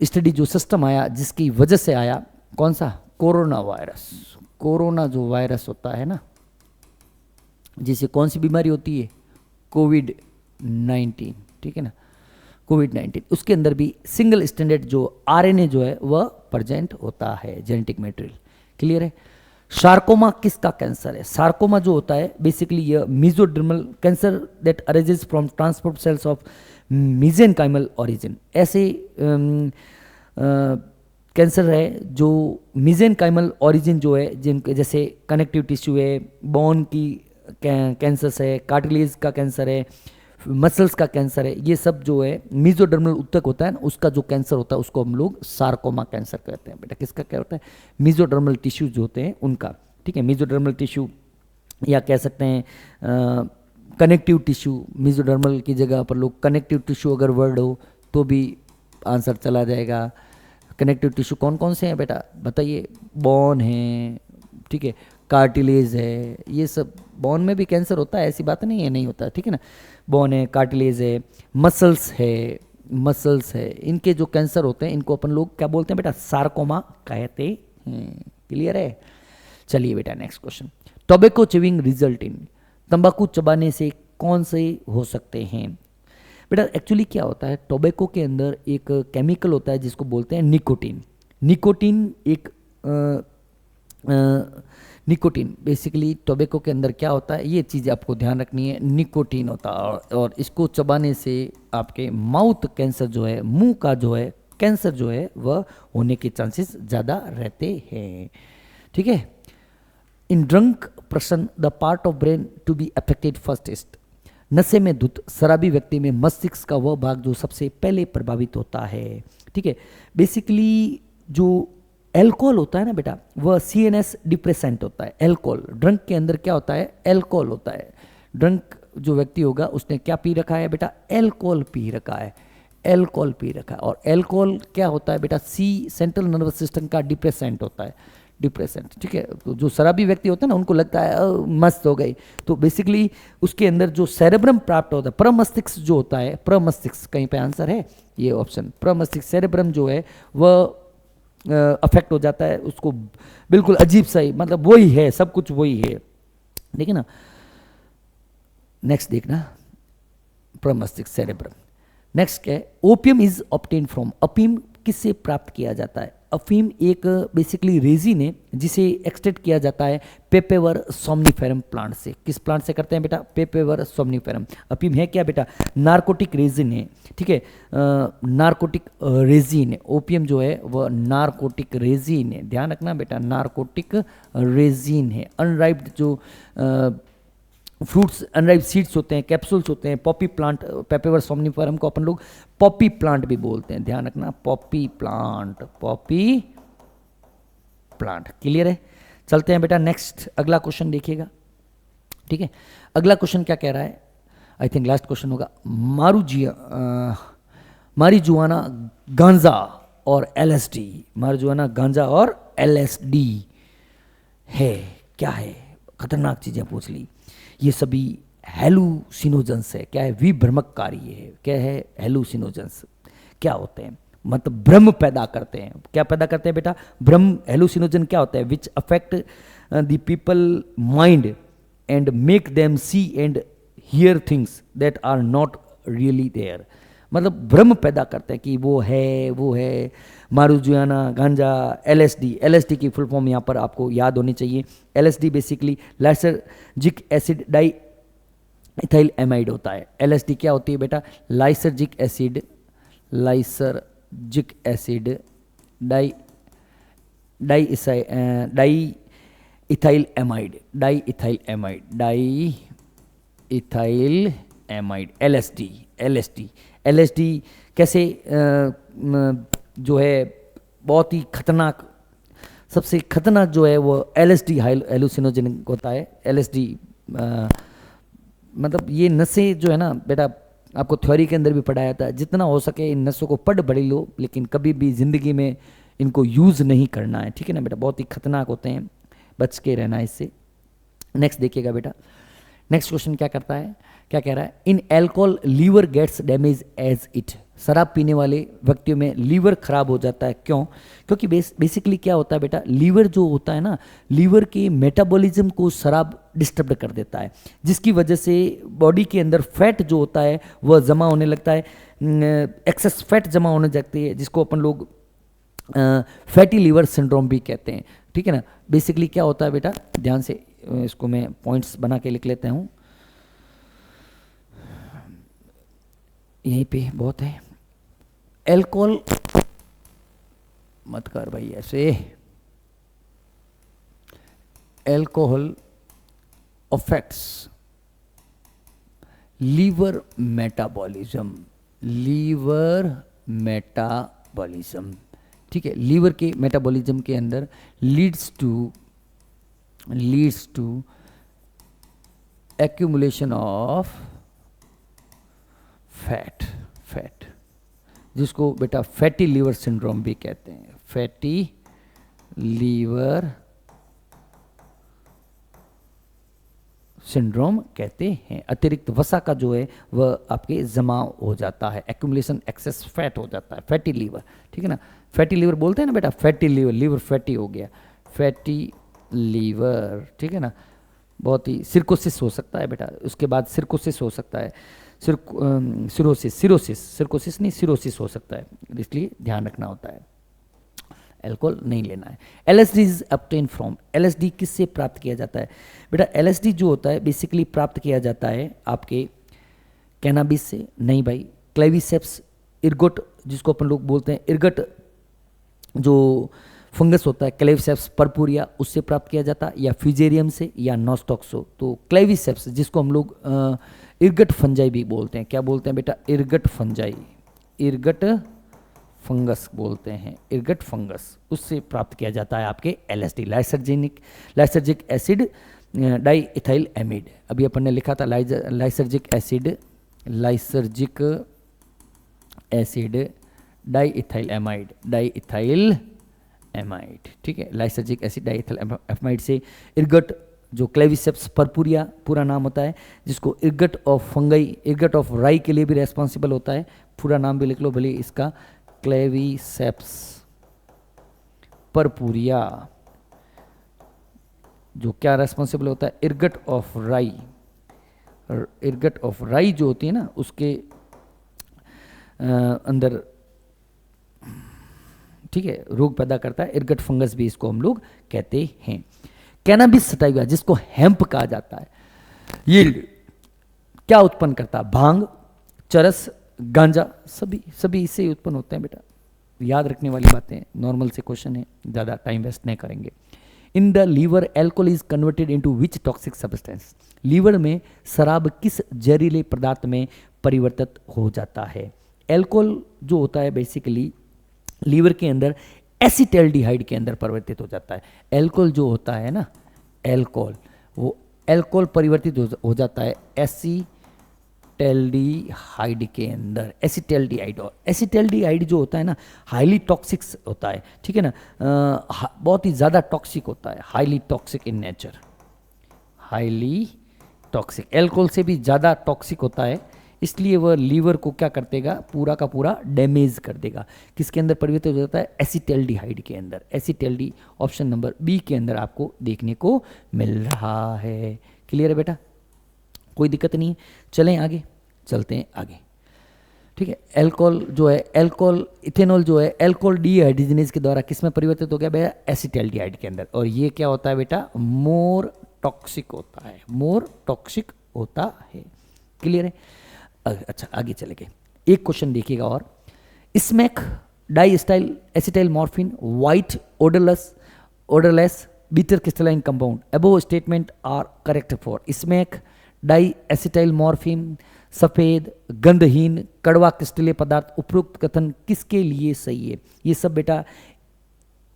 स्टडी जो सिस्टम आया जिसकी वजह से आया, कौन सा? Corona virus. कोरोना जो वायरस होता है ना, जिसे कौन सी बीमारी होती है? कोविड-19, ठीक है ना, कोविड-19, उसके अंदर भी सिंगल स्टैंडर्ड जो आरएनए जो है वह प्रेजेंट होता है, जेनेटिक मटेरियल। क्लियर है? सार्कोमा किसका कैंसर है? सार्कोमा जो होता है बेसिकली यह mesodermal cancer that arises from transport cells of mesenchymal origin. ऐसे कैंसर है जो मीजेनकाइमल ओरिजिन जो है, जिनके जैसे कनेक्टिव टिश्यू है, बोन की कैंसर है, कार्टिलेज का कैंसर है, मसल्स का कैंसर है, ये सब जो है मीजोडर्मल उत्तक होता है ना, उसका जो कैंसर होता है उसको हम लोग सार्कोमा कैंसर कहते हैं बेटा। किसका क्या होता है? मीजोडर्मल टिश्यू जो होते हैं उनका, ठीक है। मीजोडर्मल टिश्यू या कह सकते हैं कनेक्टिव टिश्यू, मीजोडर्मल की जगह पर लोग कनेक्टिव टिश्यू अगर वर्ड हो तो भी आंसर चला जाएगा। कनेक्टिव टिश्यू कौन कौन से हैं बेटा बताइए? बोन है, ठीक है, कार्टिलेज है, ये सब। बोन में भी कैंसर होता है, ऐसी बात नहीं है नहीं होता, ठीक है ना। बोन है, कार्टिलेज है, मसल्स है, इनके जो कैंसर होते हैं इनको अपन लोग क्या बोलते हैं बेटा? सार्कोमा कहते हैं। क्लियर है? चलिए बेटा next question. Tobacco chewing result in, तंबाकू चबाने से कौन से हो सकते हैं बेटा? एक्चुअली क्या होता है, टोबैको के अंदर एक केमिकल होता है जिसको बोलते हैं निकोटीन। निकोटीन एक निकोटीन बेसिकली टोबैको के अंदर क्या होता है, ये चीज़ आपको ध्यान रखनी है। निकोटीन होता है और इसको चबाने से आपके माउथ कैंसर जो है, मुंह का जो है कैंसर जो है वह होने के चांसेस ज़्यादा रहते हैं, ठीक है। In drunk person the part of brain to be affected first is, नशे में धुत शराबी व्यक्ति में मस्तिष्क का वह भाग जो सबसे पहले प्रभावित होता है, ठीक है। बेसिकली जो एल्कोहल होता है ना बेटा, वह सीएनएस डिप्रेसेंट होता है। एल्कोहल, ड्रंक के अंदर क्या होता है? एल्कोहल होता है। ड्रंक जो व्यक्ति होगा उसने क्या पी रखा है बेटा? एल्कोहल पी रखा है, एल्कोहल पी रखा है। और एल्कोहल क्या होता है बेटा? सेंट्रल नर्वस सिस्टम का डिप्रेसेंट होता है, डिप्रेसेंट, ठीक है। तो जो शराबी व्यक्ति होता है ना उनको लगता है मस्त हो गई, तो बेसिकली उसके अंदर जो सेरेब्रम प्राप्त होता है, प्रमस्तिष्क जो होता है, प्रमस्तिष्क, कहीं पे आंसर है ये ऑप्शन, प्रमस्तिष्क सेरेब्रम जो है वह अफेक्ट हो जाता है, उसको बिल्कुल अजीब सा ही, मतलब वही है, सब कुछ वही है, ठीक है ना। नेक्स्ट देखना, प्रमस्तिष्क सेरेब्रम। नेक्स्ट क्या है? ओपियम इज ऑब्टेन फ्रॉम, अफीम किससे प्राप्त किया जाता है? अफीम एक बेसिकली रेजिन है जिसे एक्सट्रैक्ट किया जाता है पेपेवर सोमनिफेरम प्लांट से। किस प्लांट से करते हैं बेटा? पेपेवर सोमनिफेरम। अफीम है क्या बेटा? नार्कोटिक रेजिन है, ठीक है, नार्कोटिक रेजिन है। ओपियम जो है वह नार्कोटिक रेजिन है, ध्यान रखना बेटा, नार्कोटिक रेजिन है। अनराइप्ड जो फ्रूट्स, अनराइप सीड्स होते हैं, कैप्सूल्स होते हैं, पॉपी प्लांट, पेपेवर सोमनिफेरम को अपन लोग पॉपी प्लांट भी बोलते हैं, ध्यान रखना, Poppy plant, Poppy plant. Clear है? चलते हैं बेटा नेक्स्ट, अगला क्वेश्चन देखिएगा, ठीक है। अगला क्वेश्चन क्या कह रहा है? आई थिंक लास्ट क्वेश्चन होगा। मारिजुआना गांजा और एलएसडी, मारिजुआना गांजा और एलएसडी है क्या है? खतरनाक चीजें पूछ ली। ये सभी हेलुसिनोजेंस है। क्या है? विभ्रमककारी है। क्या है? हेलुसिनोजेंस क्या होते हैं? मतलब भ्रम पैदा करते हैं। क्या पैदा करते हैं बेटा? भ्रम। हेलुसिनोजन क्या होता है? Which affect the people mind and make them see and hear things that are not really there. मतलब भ्रम पैदा करते हैं कि वो है। मारुजुआना गांजा, एलएसडी, एलएसडी की फुल फॉर्म यहाँ पर आपको याद होनी चाहिए। LSD basically lysergic acid di ethyl amide होता है। एलएसडी क्या होती है बेटा? Lysergic acid di ethyl amide, LSD कैसे जो है बहुत ही खतरनाक, सबसे खतरनाक जो है वो एलएसडी हेलुसिनोजेनिक होता है। एलएसडी मतलब ये नशे जो है ना बेटा, आपको थ्योरी के अंदर भी पढ़ाया था, जितना हो सके इन नसों को पढ़ बड़ी लो, लेकिन कभी भी ज़िंदगी में इनको यूज़ नहीं करना है, ठीक है ना बेटा, बहुत ही खतरनाक होते हैं, बच के रहना है इससे। नेक्स्ट देखिएगा बेटा, नेक्स्ट क्वेश्चन क्या करता है, क्या कह रहा है? In alcohol liver gets damage as it. शराब पीने वाले व्यक्तियों में लीवर खराब हो जाता है, क्यों? क्योंकि बेसिकली क्या होता है बेटा, लीवर जो होता है ना, लीवर के मेटाबॉलिज्म को शराब डिस्टर्ब कर देता है, जिसकी वजह से बॉडी के अंदर फैट जो होता है वह जमा होने लगता है, एक्सेस फैट जमा होने लगती है, जिसको अपन लोग फैटी लीवर सिंड्रोम भी कहते हैं, ठीक है ना। बेसिकली क्या होता है बेटा, ध्यान से इसको मैं पॉइंट्स बना के लिख लेता हूँ, यहीं पे बहुत है। एल्कोहल मत कर भाई ऐसे, एल्कोहल अफेक्ट्स लीवर मेटाबॉलिज्म, ठीक है। लीवर के मेटाबॉलिज्म के अंदर leads to accumulation of fat, जिसको बेटा फैटी लीवर सिंड्रोम भी कहते हैं, फैटी लीवर सिंड्रोम कहते हैं। अतिरिक्त वसा का जो है वह आपके जमा हो जाता है, एक्यूमुलेशन, एक्सेस फैट हो जाता है, फैटी लीवर, ठीक है ना। फैटी लीवर बोलते हैं ना बेटा, फैटी लीवर फैटी हो गया, फैटी लीवर, ठीक है ना। बहुत ही सिरकोसिस हो सकता है बेटा, उसके बाद सिरकोसिस हो सकता है, सिरोसिस नहीं, सिरोसिस हो सकता है, इसलिए ध्यान रखना होता है, एल्कोहल नहीं लेना है। LSD is obtain from, LSD किससे प्राप्त किया जाता है बेटा? एलएसडी जो होता है बेसिकली प्राप्त किया जाता है आपके कैनाबिस से, नहीं भाई, क्लेविसेप्स इर्गोट, जिसको अपन लोग बोलते हैं इर्गट, जो फंगस होता है क्लेविसेप्स परपुरिया, उससे प्राप्त किया जाता है, या फ्यूजेरियम से, या नॉस्टॉक्सो। तो क्लेविसेप्स जिसको हम लोग इर्गट फंजाई भी बोलते हैं, क्या बोलते हैं बेटा? इर्गट फंजाई, इर्गट फंगस बोलते हैं, इर्गट फंगस, उससे प्राप्त किया जाता है आपके LSD, lysergic acid di ethyl एमिड। अभी अपन ने लिखा था lysergic acid di ethyl amide, ठीक है। Lysergic acid di ethyl amide से इर्गट, जो क्लेविसेप्स परपुरिया पूरा नाम होता है, जिसको इर्गट ऑफ फंगई, इर्गट ऑफ राई के लिए भी रेस्पॉन्सिबल होता है, पूरा नाम भी लिख लो भले इसका, क्लेविसेप्स परपुरिया, जो क्या रेस्पॉन्सिबल होता है? इर्गट ऑफ राई जो होती है ना, उसके अंदर ठीक है, रोग पैदा करता है, इरगट फंगस भी इसको हम लोग कहते हैं। कैनाबिस सटाइवा जिसको हेम्प कहा जाता है, ये क्या उत्पन्न करता है? भांग, चरस, गांजा, सभी सभी इससे ही उत्पन्न होते हैं बेटा। याद रखने वाली बातें, नॉर्मल से क्वेश्चन है, ज़्यादा टाइम वेस्ट नहीं करेंगे। In the liver alcohol is converted into which toxic substance? Liver में शराब किस जहरीले पदार्थ में परिवर्तित हो जाता है? एल्कोहल जो होता है बेसिकली लीवर के अंदर एसिटैल्डिहाइड के अंदर परिवर्तित हो जाता है। एल्कोहल जो होता है ना, एल्कोहल, वो एल्कोहल परिवर्तित हो जाता है एसिटैल्डिहाइड के अंदर। एसिटैल्डिहाइड, और एसिटैल्डिहाइड जो होता है ना हाईली टॉक्सिक होता है, ठीक है ना, बहुत ही ज़्यादा टॉक्सिक होता है, highly toxic in nature, highly toxic, alcohol से भी ज़्यादा टॉक्सिक होता है, इसलिए वह लीवर को क्या कर देगा? पूरा का पूरा डैमेज कर देगा। किसके अंदर परिवर्तित हो जाता है? एसिटैल्डिहाइड के अंदर। एसिटैल्डी ऑप्शन नंबर बी के अंदर आपको देखने को मिल रहा है। क्लियर है बेटा? कोई दिक्कत नहीं है, चलें आगे, चलते हैं आगे, ठीक है। अल्कोहल जो है, अल्कोहल इथेनॉल जो है अल्कोहल डीहाइड्रोजनेज के द्वारा किस में परिवर्तित हो गया बेटा? एसिटैल्डिहाइड के अंदर। और ये क्या होता है बेटा? मोर टॉक्सिक होता है, मोर टॉक्सिक होता है। क्लियर है? अच्छा आगे चले गए, एक क्वेश्चन देखिएगा और, smack di style acetyl morphine white odourless bitter crystalline compound above statement are correct for? Smack di acetyl morphine सफ़ेद गंधहीन कड़वा क्रिस्टलीय पदार्थ, उपरोक्त कथन किसके लिए सही है? ये सब बेटा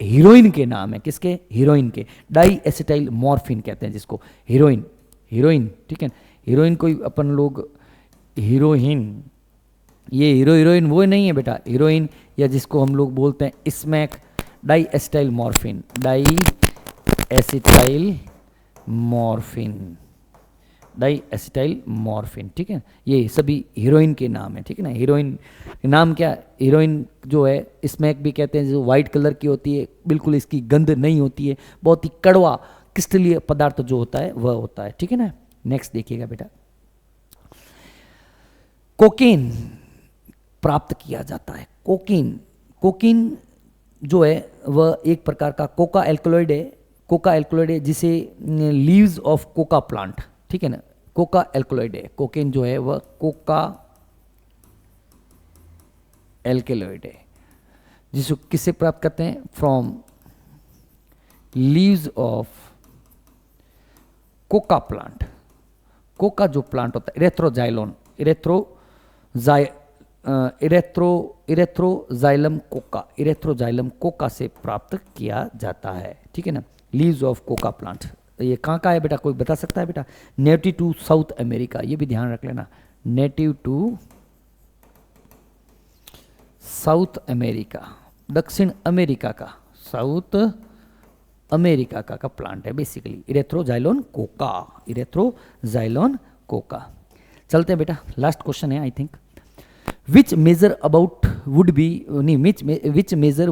हीरोइन के नाम है। किसके? हीरोइन के। डाई एसिटाइल मॉर्फिन कहते हैं जिसको, हीरोइन, हीरोइन, ठीक है। हीरोइन कोई अपन लोग हीरोइन, ये हीरो हीरोइन वो नहीं है बेटा, हीरोइन या जिसको हम लोग बोलते हैं smack di acetyl morphine, di acetyl morphine, di acetyl morphine, ठीक है। ये सभी हीरोइन के नाम है, ठीक है ना। हीरोइन नाम क्या? हीरोइन जो है स्मैक भी कहते हैं, जो वाइट कलर की होती है, बिल्कुल इसकी गंध नहीं होती है, बहुत ही कड़वा क्रिस्टलीय पदार्थ जो होता है वह होता है, ठीक है ना। नेक्स्ट देखिएगा बेटा, कोकीन प्राप्त किया जाता है। कोकीन, कोकीन जो है वह एक प्रकार का कोका एल्कलॉइड है, कोका एल्कलॉइड है जिसे लीव्स ऑफ कोका प्लांट, ठीक है ना, कोका एल्कलॉइड है। कोकेन जो है वह कोका एल्कलॉइड है जिसको किससे प्राप्त करते हैं? From leaves of Coca plant. Coca जो प्लांट होता है, इरेथ्रोजाइलोन, इरेथ्रोजाइलम कोका, इरेथ्रोजाइलम कोका से प्राप्त किया जाता है, ठीक है ना। लीव्स ऑफ कोका प्लांट, ये कहाँ का है बेटा? कोई बता सकता है बेटा? नेटिव टू साउथ अमेरिका, ये भी ध्यान रख लेना, नेटिव टू साउथ अमेरिका, दक्षिण अमेरिका का, साउथ अमेरिका का प्लांट है बेसिकली, इरेथ्रोजाइलोन कोका, इरेथ्रोजाइलोन कोका। चलते हैं बेटा, लास्ट क्वेश्चन है I think. Which measure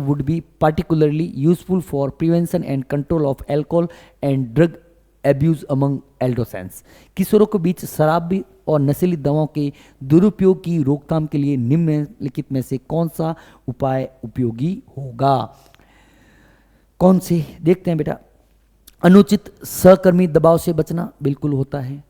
would be particularly useful for prevention and control of alcohol and drug abuse among adolescents? किशोरों के बीच शराब और नशीली दवाओं के दुरुपयोग की रोकथाम के लिए निम्नलिखित में से कौन सा उपाय उपयोगी होगा? कौन से देखते हैं बेटा? अनुचित सहकर्मी दबाव से बचना बिल्कुल होता है,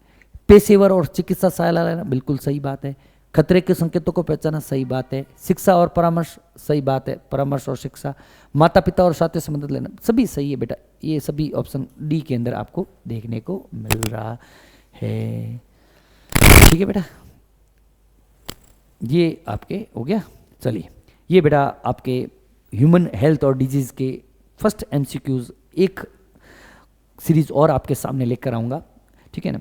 पेशेवर और चिकित्सा सहायता लेना बिल्कुल सही बात है, खतरे के संकेतों को पहचाना सही बात है, शिक्षा और परामर्श सही बात है, परामर्श और शिक्षा, माता पिता और साथी से मदद लेना सभी सही है बेटा। ये सभी ऑप्शन डी के अंदर आपको देखने को मिल रहा है, ठीक है बेटा। ये आपके हो गया। चलिए, ये बेटा आपके ह्यूमन हेल्थ और डिजीज़ के फर्स्ट एमसीक्यूज एक सीरीज और आपके सामने लेकर आऊँगा, ठीक है ना।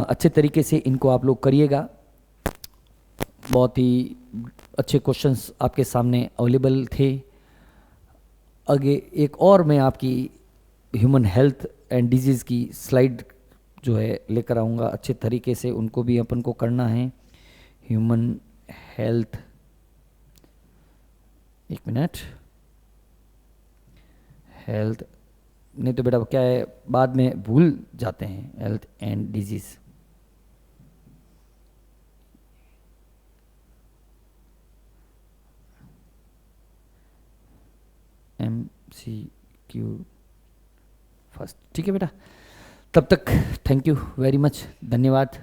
अच्छे तरीके से इनको आप लोग करिएगा, बहुत ही अच्छे क्वेश्चंस आपके सामने अवेलेबल थे। आगे एक और मैं आपकी ह्यूमन हेल्थ एंड डिजीज़ की स्लाइड जो है लेकर आऊँगा, अच्छे तरीके से उनको भी अपन को करना है। ह्यूमन हेल्थ, एक मिनट, हेल्थ नहीं तो बेटा क्या है बाद में भूल जाते हैं, health and disease. MCQ first. ठीक है बेटा, तब तक थैंक यू वेरी मच, धन्यवाद।